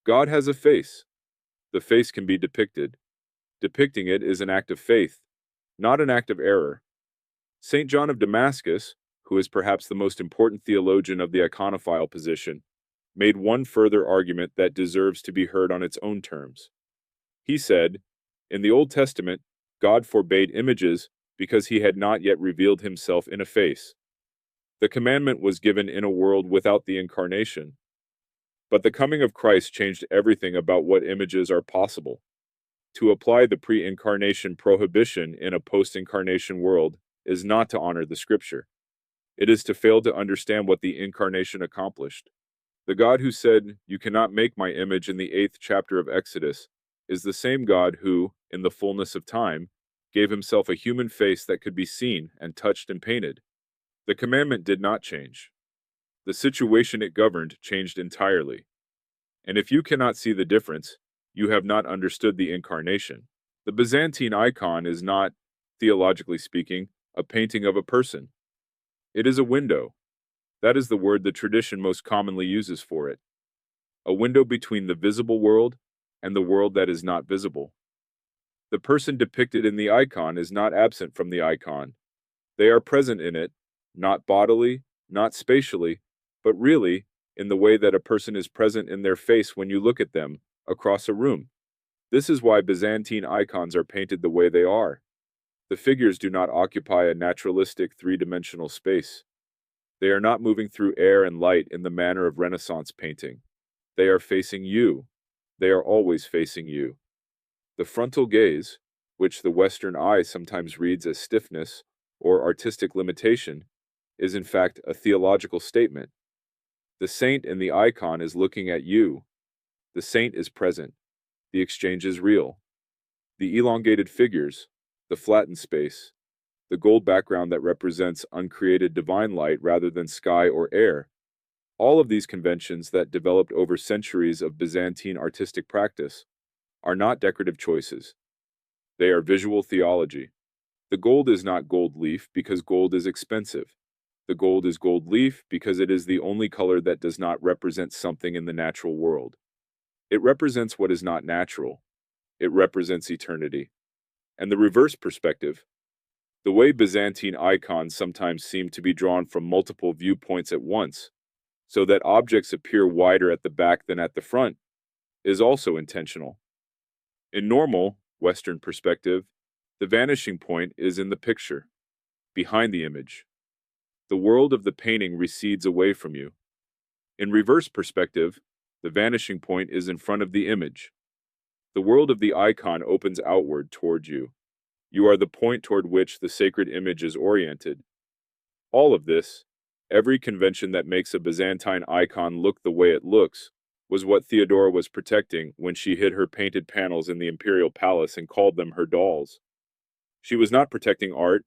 God has a face. The face can be depicted. Depicting it is an act of faith, not an act of error. St. John of Damascus, who is perhaps the most important theologian of the iconophile position, made one further argument that deserves to be heard on its own terms. He said, in the Old Testament, God forbade images because he had not yet revealed himself in a face. The commandment was given in a world without the incarnation. But the coming of Christ changed everything about what images are possible. To apply the pre-incarnation prohibition in a post-incarnation world is not to honor the Scripture. It is to fail to understand what the incarnation accomplished. The God who said, "You cannot make my image" in the 8th chapter of Exodus is the same God who, in the fullness of time, gave himself a human face that could be seen and touched and painted. The commandment did not change. The situation it governed changed entirely. And if you cannot see the difference, you have not understood the incarnation. The Byzantine icon is not, theologically speaking, a painting of a person. It is a window. That is the word the tradition most commonly uses for it. A window between the visible world and the world that is not visible. The person depicted in the icon is not absent from the icon. They are present in it, not bodily, not spatially, but really in the way that a person is present in their face when you look at them across a room. This is why Byzantine icons are painted the way they are. The figures do not occupy a naturalistic three-dimensional space. They are not moving through air and light in the manner of Renaissance painting. They are facing you. They are always facing you. The frontal gaze, which the Western eye sometimes reads as stiffness or artistic limitation, is in fact a theological statement. The saint in the icon is looking at you. The saint is present. The exchange is real. The elongated figures, the flattened space, the gold background that represents uncreated divine light rather than sky or air, all of these conventions that developed over centuries of Byzantine artistic practice are not decorative choices. They are visual theology. The gold is not gold leaf because gold is expensive. The gold is gold leaf because it is the only color that does not represent something in the natural world. It represents what is not natural. It represents eternity. And the reverse perspective, the way Byzantine icons sometimes seem to be drawn from multiple viewpoints at once, so that objects appear wider at the back than at the front, is also intentional. In normal, Western perspective, the vanishing point is in the picture, behind the image. The world of the painting recedes away from you. In reverse perspective, the vanishing point is in front of the image. The world of the icon opens outward toward you. You are the point toward which the sacred image is oriented. All of this, every convention that makes a Byzantine icon look the way it looks, was what Theodora was protecting when she hid her painted panels in the imperial palace and called them her dolls. She was not protecting art.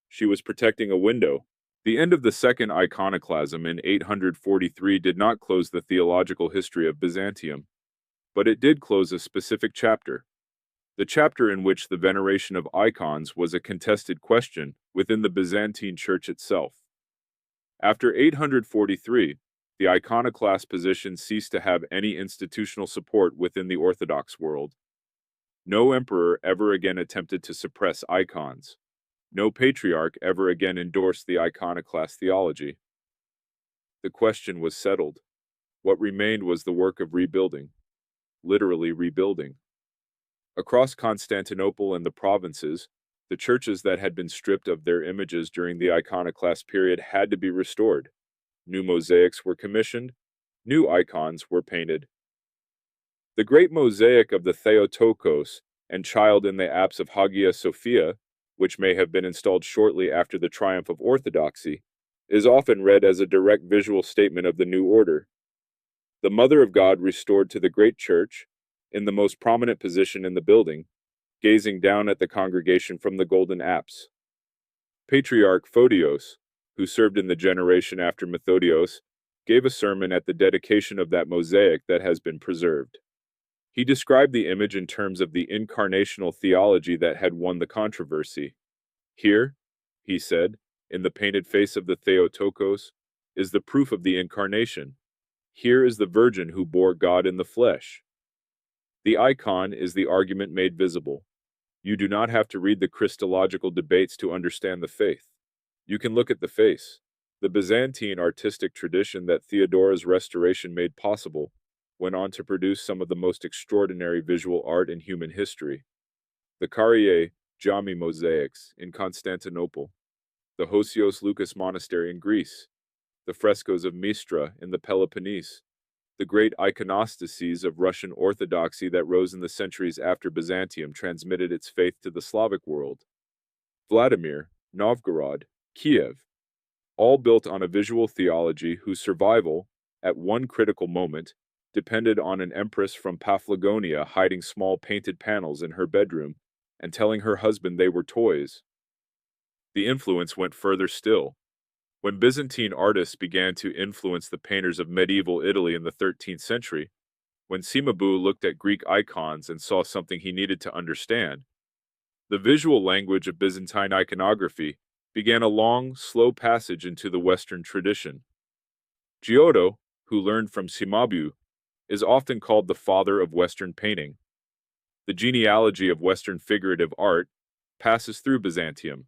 She was protecting a window. The end of the Second Iconoclasm in 843 did not close the theological history of Byzantium, but it did close a specific chapter. The chapter in which the veneration of icons was a contested question within the Byzantine Church itself. After 843, the iconoclast position ceased to have any institutional support within the Orthodox world. No emperor ever again attempted to suppress icons. No patriarch ever again endorsed the iconoclast theology. The question was settled. What remained was the work of rebuilding, literally rebuilding. Across Constantinople and the provinces, the churches that had been stripped of their images during the iconoclast period had to be restored. New mosaics were commissioned. New icons were painted. The great mosaic of the Theotokos and Child in the apse of Hagia Sophia, which may have been installed shortly after the triumph of Orthodoxy, is often read as a direct visual statement of the new order. The Mother of God restored to the great church, in the most prominent position in the building, gazing down at the congregation from the golden apse. Patriarch Photios, who served in the generation after Methodios, gave a sermon at the dedication of that mosaic that has been preserved. He described the image in terms of the incarnational theology that had won the controversy. Here, he said, in the painted face of the Theotokos, is the proof of the incarnation. Here is the Virgin who bore God in the flesh. The icon is the argument made visible. You do not have to read the Christological debates to understand the faith. You can look at the face. The Byzantine artistic tradition that Theodora's restoration made possible went on to produce some of the most extraordinary visual art in human history. The Carrier Jami mosaics in Constantinople, the Hosios Lucas Monastery in Greece, the frescoes of Mistra in the Peloponnese, the great iconostases of Russian Orthodoxy that rose in the centuries after Byzantium transmitted its faith to the Slavic world, Vladimir, Novgorod, Kiev, all built on a visual theology whose survival, at one critical moment, depended on an empress from Paphlagonia hiding small painted panels in her bedroom and telling her husband they were toys. The influence went further still. When Byzantine artists began to influence the painters of medieval Italy in the 13th century, when Cimabue looked at Greek icons and saw something he needed to understand, the visual language of Byzantine iconography began a long, slow passage into the Western tradition. Giotto, who learned from Cimabue, is often called the father of Western painting. The genealogy of Western figurative art passes through Byzantium.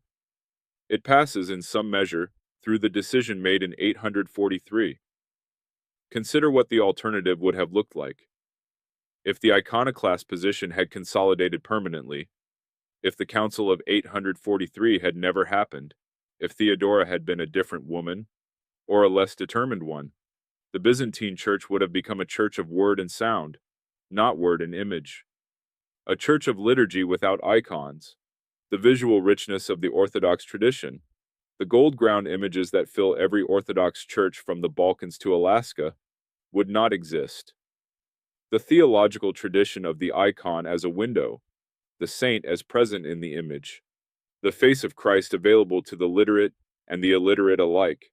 It passes, in some measure, through the decision made in 843. Consider what the alternative would have looked like. If the iconoclast position had consolidated permanently, if the Council of 843 had never happened, if Theodora had been a different woman, or a less determined one, the Byzantine Church would have become a church of word and sound, not word and image. A church of liturgy without icons, the visual richness of the Orthodox tradition, the gold ground images that fill every Orthodox church from the Balkans to Alaska, would not exist. The theological tradition of the icon as a window, the saint as present in the image, the face of Christ available to the literate and the illiterate alike,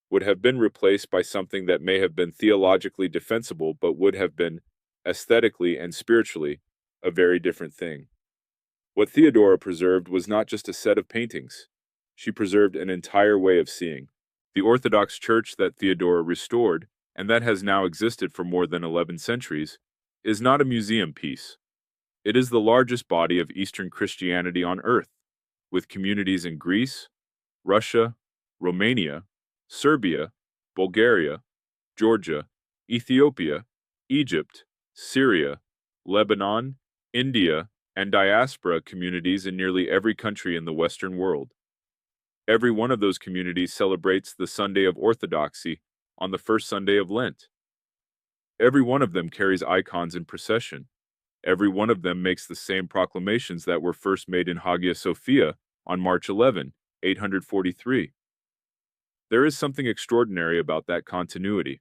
would have been replaced by something that may have been theologically defensible but would have been, aesthetically and spiritually, a very different thing. What Theodora preserved was not just a set of paintings. She preserved an entire way of seeing. The Orthodox Church that Theodora restored, and that has now existed for more than 11 centuries, is not a museum piece. It is the largest body of Eastern Christianity on earth, with communities in Greece, Russia, Romania, Serbia, Bulgaria, Georgia, Ethiopia, Egypt, Syria, Lebanon, India, and diaspora communities in nearly every country in the Western world. Every one of those communities celebrates the Sunday of Orthodoxy on the first Sunday of Lent. Every one of them carries icons in procession. Every one of them makes the same proclamations that were first made in Hagia Sophia on March 11, 843. There is something extraordinary about that continuity.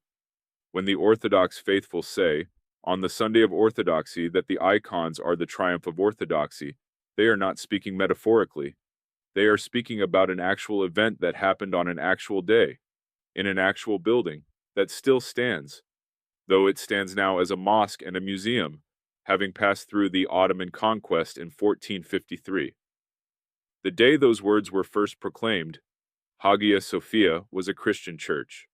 When the Orthodox faithful say, on the Sunday of Orthodoxy, that the icons are the triumph of Orthodoxy, they are not speaking metaphorically. They are speaking about an actual event that happened on an actual day, in an actual building, that still stands, though it stands now as a mosque and a museum, having passed through the Ottoman conquest in 1453. The day those words were first proclaimed, Hagia Sophia was a Christian church.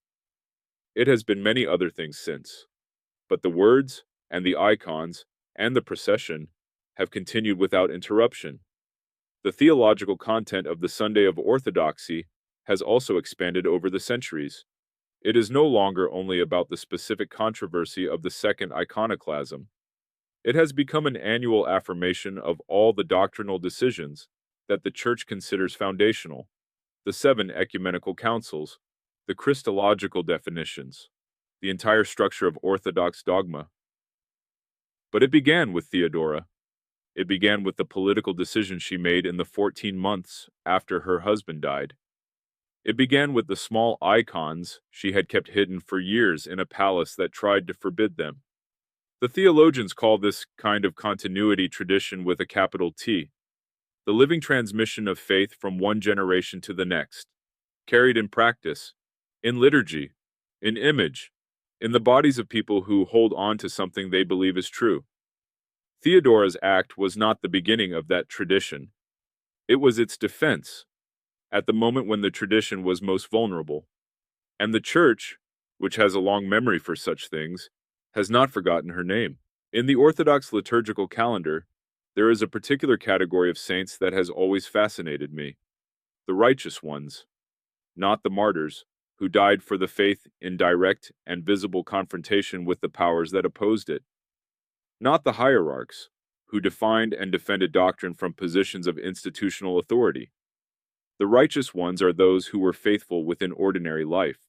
It has been many other things since, but the words and the icons and the procession have continued without interruption. The theological content of the Sunday of Orthodoxy has also expanded over the centuries. It is no longer only about the specific controversy of the Second Iconoclasm. It has become an annual affirmation of all the doctrinal decisions that the Church considers foundational, the 7 ecumenical councils, the Christological definitions, the entire structure of Orthodox dogma. But it began with Theodora. It began with the political decision she made in the 14 months after her husband died. It began with the small icons she had kept hidden for years in a palace that tried to forbid them. The theologians call this kind of continuity tradition with a capital T, the living transmission of faith from one generation to the next, carried in practice, in liturgy, in image, in the bodies of people who hold on to something they believe is true. Theodora's act was not the beginning of that tradition. It was its defense, at the moment when the tradition was most vulnerable. And the Church, which has a long memory for such things, has not forgotten her name. In the Orthodox liturgical calendar, there is a particular category of saints that has always fascinated me: the righteous ones, not the martyrs, who died for the faith in direct and visible confrontation with the powers that opposed it, not the hierarchs, who defined and defended doctrine from positions of institutional authority. The righteous ones are those who were faithful within ordinary life,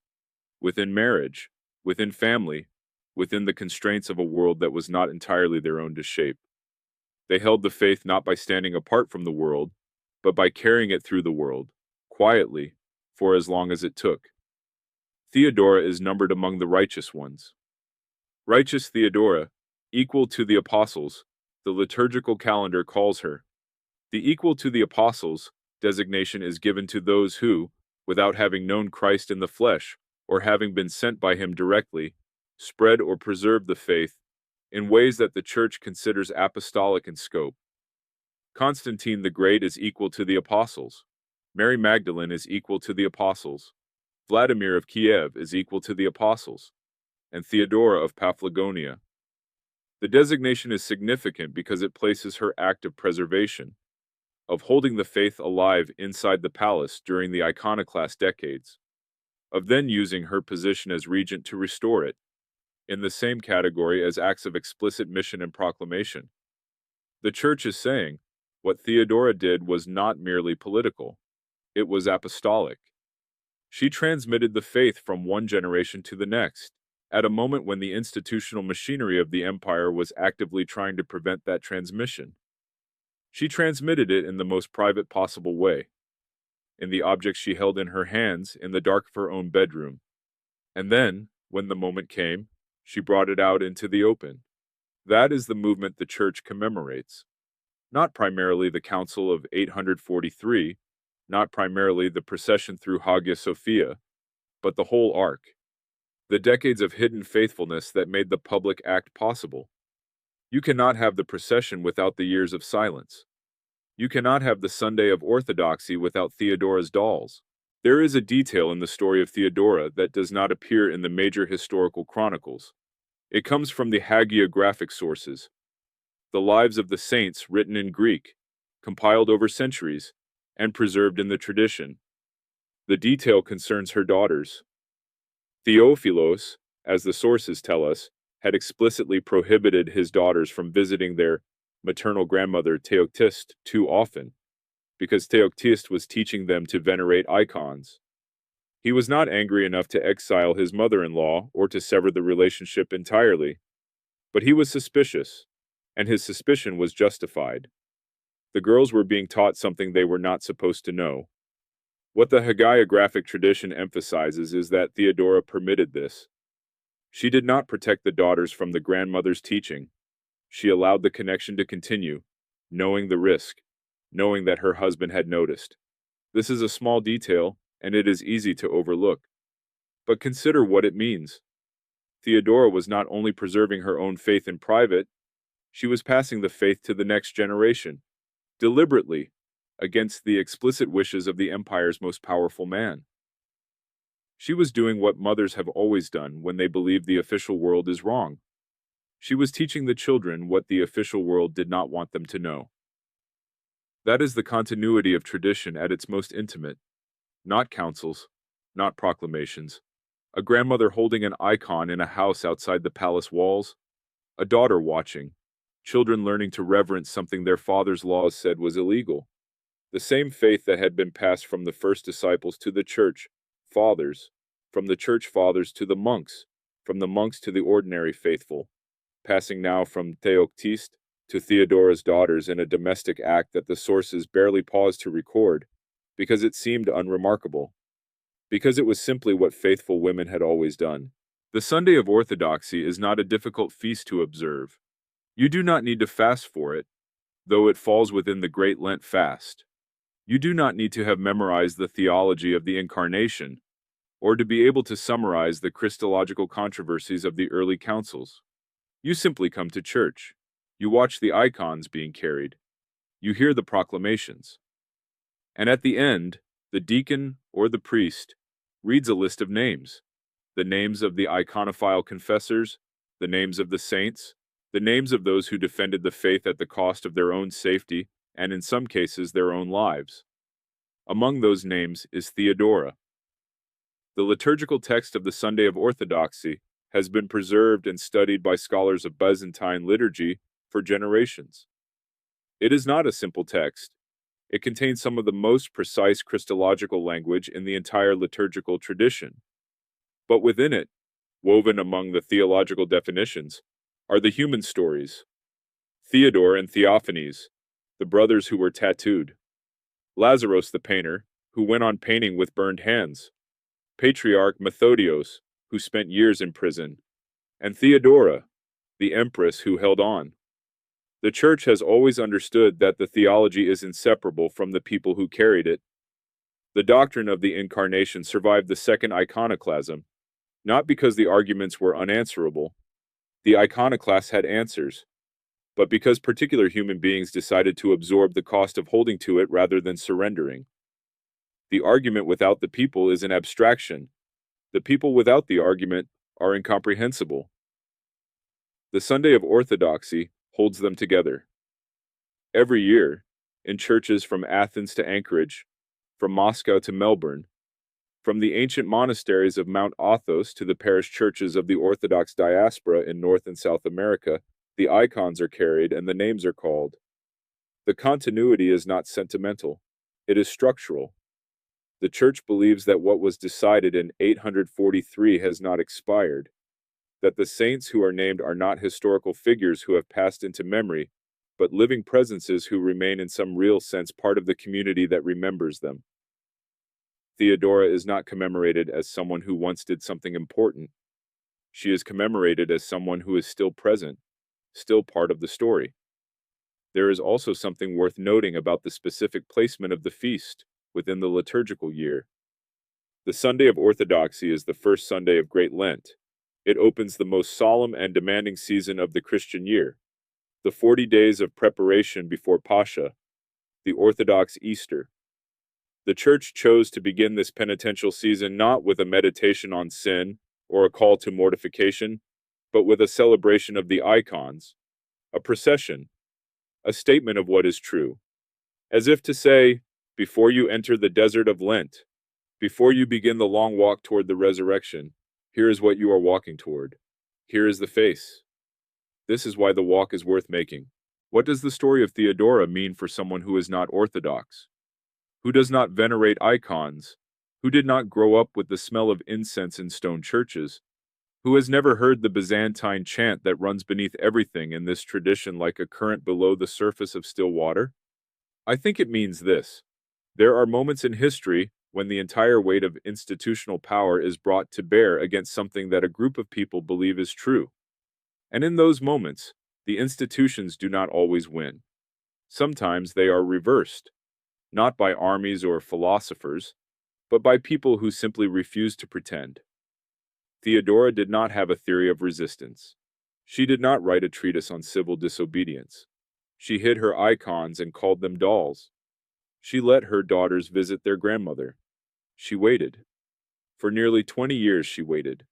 within marriage, within family, within the constraints of a world that was not entirely their own to shape. They held the faith not by standing apart from the world, but by carrying it through the world, quietly, for as long as it took. Theodora is numbered among the righteous ones. Righteous Theodora, equal to the apostles, the liturgical calendar calls her. The equal to the apostles designation is given to those who, without having known Christ in the flesh, or having been sent by him directly, spread or preserve the faith in ways that the Church considers apostolic in scope. Constantine the Great is equal to the apostles. Mary Magdalene is equal to the apostles. Vladimir of Kiev is equal to the apostles, and Theodora of Paphlagonia. The designation is significant because it places her act of preservation, of holding the faith alive inside the palace during the Iconoclast decades, of then using her position as regent to restore it, in the same category as acts of explicit mission and proclamation. The Church is saying, what Theodora did was not merely political, it was apostolic. She transmitted the faith from one generation to the next, at a moment when the institutional machinery of the empire was actively trying to prevent that transmission. She transmitted it in the most private possible way, in the objects she held in her hands in the dark of her own bedroom. And then, when the moment came, she brought it out into the open. That is the movement the Church commemorates. Not primarily the Council of 843, not primarily the procession through Hagia Sophia, but the whole arc. The decades of hidden faithfulness that made the public act possible. You cannot have the procession without the years of silence. You cannot have the Sunday of Orthodoxy without Theodora's dolls. There is a detail in the story of Theodora that does not appear in the major historical chronicles. It comes from the hagiographic sources, the lives of the saints written in Greek, compiled over centuries, and preserved in the tradition. The detail concerns her daughters. Theophilos, as the sources tell us, had explicitly prohibited his daughters from visiting their maternal grandmother Theoctiste too often, because Theoctiste was teaching them to venerate icons. He was not angry enough to exile his mother-in-law or to sever the relationship entirely, but he was suspicious, and his suspicion was justified. The girls were being taught something they were not supposed to know. What the hagiographic tradition emphasizes is that Theodora permitted this. She did not protect the daughters from the grandmother's teaching. She allowed the connection to continue, knowing the risk, knowing that her husband had noticed. This is a small detail, and it is easy to overlook. But consider what it means. Theodora was not only preserving her own faith in private, she was passing the faith to the next generation, deliberately, against the explicit wishes of the empire's most powerful man. She was doing what mothers have always done when they believe the official world is wrong. She was teaching the children what the official world did not want them to know. That is the continuity of tradition at its most intimate. Not councils, not proclamations. A grandmother holding an icon in a house outside the palace walls. A daughter watching. Children learning to reverence something their father's laws said was illegal. The same faith that had been passed from the first disciples to the church fathers, from the church fathers to the monks, from the monks to the ordinary faithful, passing now from Theoctiste to Theodora's daughters in a domestic act that the sources barely paused to record, because it seemed unremarkable, because it was simply what faithful women had always done. The Sunday of Orthodoxy is not a difficult feast to observe. You do not need to fast for it, though it falls within the Great Lent fast. You do not need to have memorized the theology of the Incarnation, or to be able to summarize the Christological controversies of the early councils. You simply come to church. You watch the icons being carried. You hear the proclamations. And at the end, the deacon or the priest reads a list of names: the names of the iconophile confessors, the names of the saints, the names of those who defended the faith at the cost of their own safety, and in some cases their own lives. Among those names is Theodora. The liturgical text of the Sunday of Orthodoxy has been preserved and studied by scholars of Byzantine liturgy for generations. It is not a simple text. It contains some of the most precise Christological language in the entire liturgical tradition. But within it, woven among the theological definitions, are the human stories. Theodore and Theophanes, the brothers who were tattooed. Lazarus the painter, who went on painting with burned hands. Patriarch Methodios, who spent years in prison. And Theodora, the empress who held on. The Church has always understood that the theology is inseparable from the people who carried it. The doctrine of the Incarnation survived the Second Iconoclasm, not because the arguments were unanswerable. The iconoclasts had answers, but because particular human beings decided to absorb the cost of holding to it rather than surrendering. The argument without the people is an abstraction. The people without the argument are incomprehensible. The Sunday of Orthodoxy holds them together. Every year, in churches from Athens to Anchorage, from Moscow to Melbourne, from the ancient monasteries of Mount Athos to the parish churches of the Orthodox diaspora in North and South America, the icons are carried and the names are called. The continuity is not sentimental, it is structural. The Church believes that what was decided in 843 has not expired, that the saints who are named are not historical figures who have passed into memory, but living presences who remain in some real sense part of the community that remembers them. Theodora is not commemorated as someone who once did something important. She is commemorated as someone who is still present, still part of the story. There is also something worth noting about the specific placement of the feast within the liturgical year. The Sunday of Orthodoxy is the first Sunday of Great Lent. It opens the most solemn and demanding season of the Christian year, the 40 days of preparation before Pascha, the Orthodox Easter. The Church chose to begin this penitential season not with a meditation on sin or a call to mortification, but with a celebration of the icons, a procession, a statement of what is true, as if to say, before you enter the desert of Lent, before you begin the long walk toward the resurrection, here is what you are walking toward. Here is the face. This is why the walk is worth making. What does the story of Theodora mean for someone who is not Orthodox, who does not venerate icons, who did not grow up with the smell of incense in stone churches, who has never heard the Byzantine chant that runs beneath everything in this tradition like a current below the surface of still water? I think it means this. There are moments in history when the entire weight of institutional power is brought to bear against something that a group of people believe is true. And in those moments, the institutions do not always win. Sometimes they are reversed, not by armies or philosophers, but by people who simply refuse to pretend. Theodora did not have a theory of resistance. She did not write a treatise on civil disobedience. She hid her icons and called them dolls. She let her daughters visit their grandmother. She waited. For nearly 20 years she waited.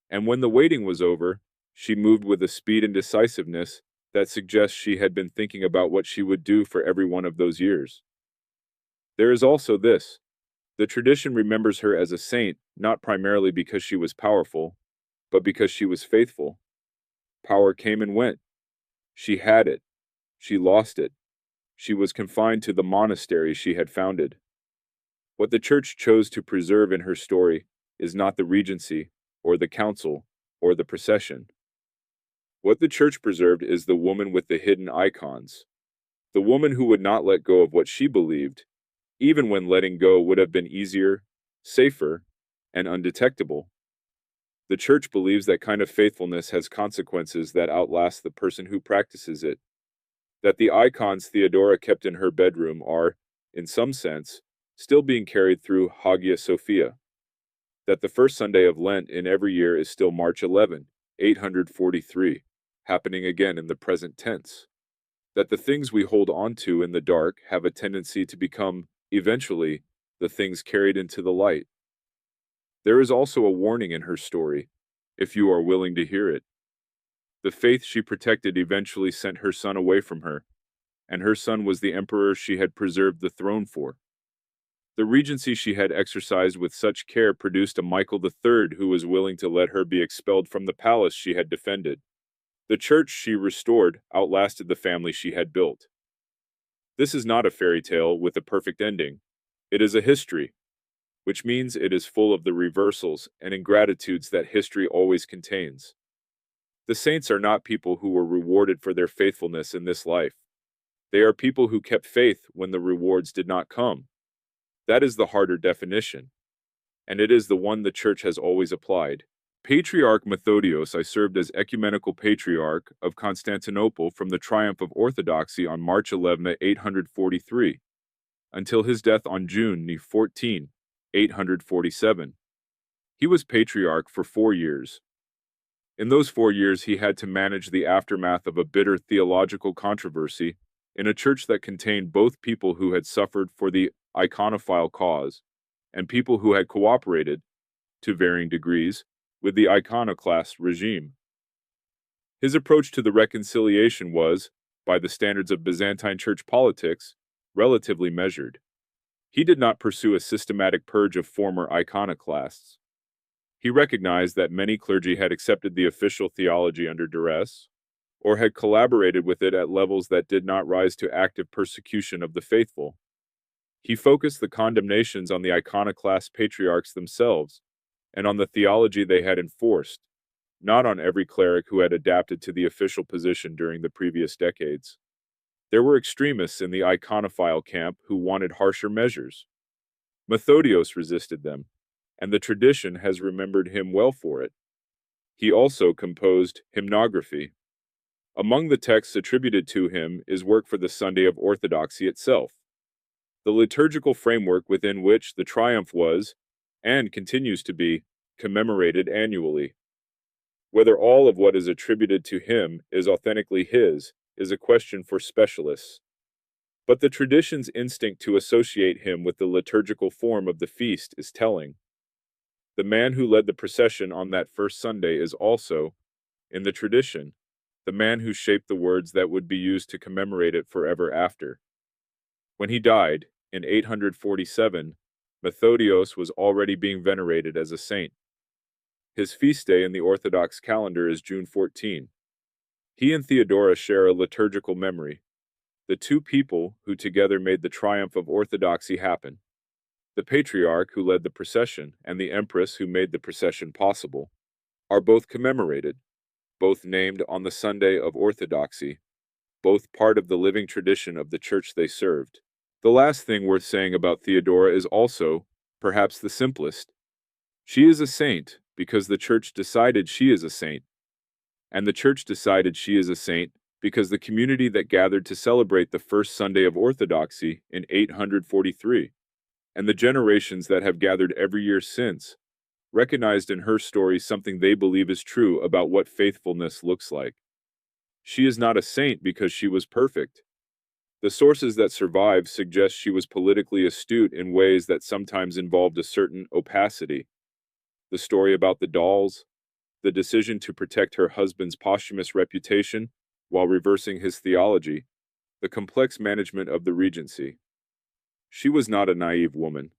And when the waiting was over, she moved with a speed and decisiveness that suggests she had been thinking about what she would do for every one of those years. There is also this. The tradition remembers her as a saint, not primarily because she was powerful, but because she was faithful. Power came and went. She had it. She lost it. She was confined to the monastery she had founded. What the Church chose to preserve in her story is not the regency, or the council, or the procession. What the Church preserved is the woman with the hidden icons, the woman who would not let go of what she believed, even when letting go would have been easier, safer, and undetectable. The Church believes that kind of faithfulness has consequences that outlast the person who practices it. That the icons Theodora kept in her bedroom are, in some sense, still being carried through Hagia Sophia. That the first Sunday of Lent in every year is still March 11, 843, happening again in the present tense. That the things we hold on to in the dark have a tendency to become, eventually, the things carried into the light. There is also a warning in her story, if you are willing to hear it. The faith she protected eventually sent her son away from her, and her son was the emperor she had preserved the throne for. The regency she had exercised with such care produced a Michael III who was willing to let her be expelled from the palace she had defended. The church she restored outlasted the family she had built. This is not a fairy tale with a perfect ending. It is a history, which means it is full of the reversals and ingratitudes that history always contains. The saints are not people who were rewarded for their faithfulness in this life. They are people who kept faith when the rewards did not come. That is the harder definition, and it is the one the Church has always applied. Patriarch Methodios I served as ecumenical patriarch of Constantinople from the triumph of Orthodoxy on March 11, 843, until his death on June 14, 847. He was patriarch for 4 years. In those 4 years, he had to manage the aftermath of a bitter theological controversy in a church that contained both people who had suffered for the iconophile cause and people who had cooperated, to varying degrees, with the iconoclast regime. His approach to the reconciliation was, by the standards of Byzantine church politics, relatively measured. He did not pursue a systematic purge of former iconoclasts. He recognized that many clergy had accepted the official theology under duress, or had collaborated with it at levels that did not rise to active persecution of the faithful. He focused the condemnations on the iconoclast patriarchs themselves, and on the theology they had enforced, not on every cleric who had adapted to the official position during the previous decades. There were extremists in the iconophile camp who wanted harsher measures. Methodios resisted them, and the tradition has remembered him well for it. He also composed hymnography. Among the texts attributed to him is work for the Sunday of Orthodoxy itself, the liturgical framework within which the triumph was, and continues to be, commemorated annually. Whether all of what is attributed to him is authentically his is a question for specialists. But the tradition's instinct to associate him with the liturgical form of the feast is telling. The man who led the procession on that first Sunday is also, in the tradition, the man who shaped the words that would be used to commemorate it forever after. When he died, in 847, Methodios was already being venerated as a saint. His feast day in the Orthodox calendar is June 14. He and Theodora share a liturgical memory, the two people who together made the triumph of Orthodoxy happen. The patriarch who led the procession and the empress who made the procession possible are both commemorated, both named on the Sunday of Orthodoxy, both part of the living tradition of the church they served. The last thing worth saying about Theodora is also, perhaps the simplest. She is a saint because the church decided she is a saint. And the church decided she is a saint because the community that gathered to celebrate the first Sunday of Orthodoxy in 843, and the generations that have gathered every year since, recognized in her story something they believe is true about what faithfulness looks like. She is not a saint because she was perfect. The sources that survive suggest she was politically astute in ways that sometimes involved a certain opacity. The story about the dolls, the decision to protect her husband's posthumous reputation while reversing his theology, the complex management of the regency. She was not a naive woman.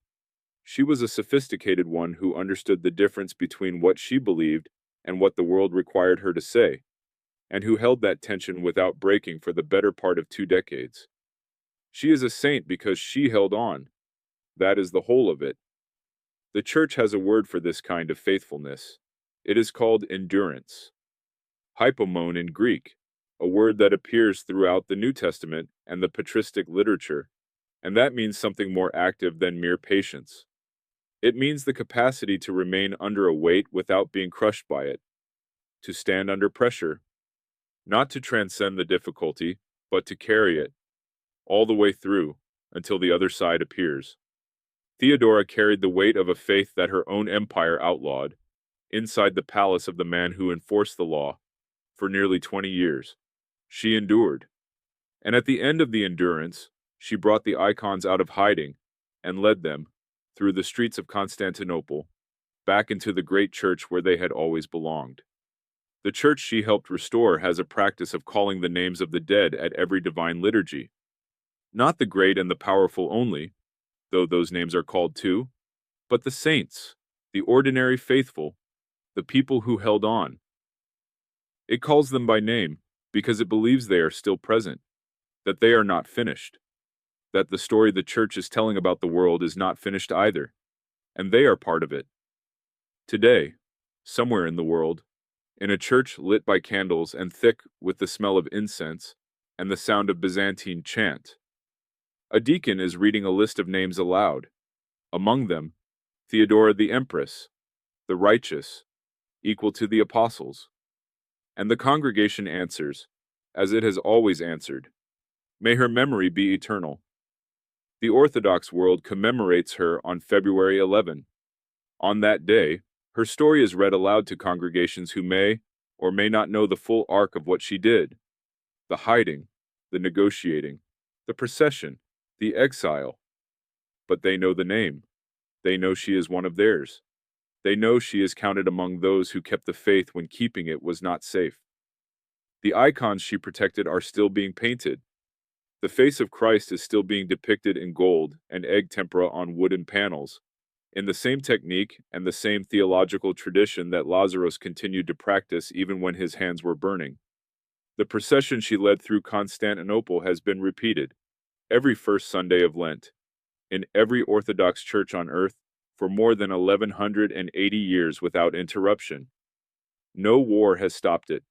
She was a sophisticated one who understood the difference between what she believed and what the world required her to say, and who held that tension without breaking for the better part of 2 decades. She is a saint because she held on. That is the whole of it. The church has a word for this kind of faithfulness. It is called endurance. Hypomone in Greek, a word that appears throughout the New Testament and the patristic literature, and that means something more active than mere patience. It means the capacity to remain under a weight without being crushed by it, to stand under pressure, not to transcend the difficulty, but to carry it all the way through until the other side appears. Theodora carried the weight of a faith that her own empire outlawed, inside the palace of the man who enforced the law for nearly 20 years. She endured. And at the end of the endurance, she brought the icons out of hiding and led them, through the streets of Constantinople, back into the great church where they had always belonged. The church she helped restore has a practice of calling the names of the dead at every divine liturgy. Not the great and the powerful only, though those names are called too, but the saints, the ordinary faithful, the people who held on. It calls them by name because it believes they are still present, that they are not finished, that the story the church is telling about the world is not finished either, and they are part of it. Today, somewhere in the world, in a church lit by candles and thick with the smell of incense and the sound of Byzantine chant, a deacon is reading a list of names aloud. Among them, Theodora the Empress, the righteous, equal to the apostles. And the congregation answers, as it has always answered, may her memory be eternal. The Orthodox world commemorates her on February 11. On that day, her story is read aloud to congregations who may or may not know the full arc of what she did. The hiding, the negotiating, the procession, the exile. But they know the name. They know she is one of theirs. They know she is counted among those who kept the faith when keeping it was not safe. The icons she protected are still being painted. The face of Christ is still being depicted in gold and egg tempera on wooden panels, in the same technique and the same theological tradition that Lazarus continued to practice even when his hands were burning. The procession she led through Constantinople has been repeated, every first Sunday of Lent, in every Orthodox church on earth, for more than 1180 years without interruption. No war has stopped it.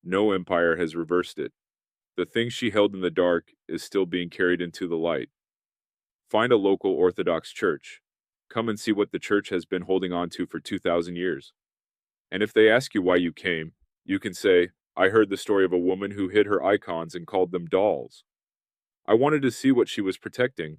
No empire has reversed it. The thing she held in the dark is still being carried into the light. Find a local Orthodox church. Come and see what the church has been holding on to for 2,000 years. And if they ask you why you came, you can say, I heard the story of a woman who hid her icons and called them dolls. I wanted to see what she was protecting,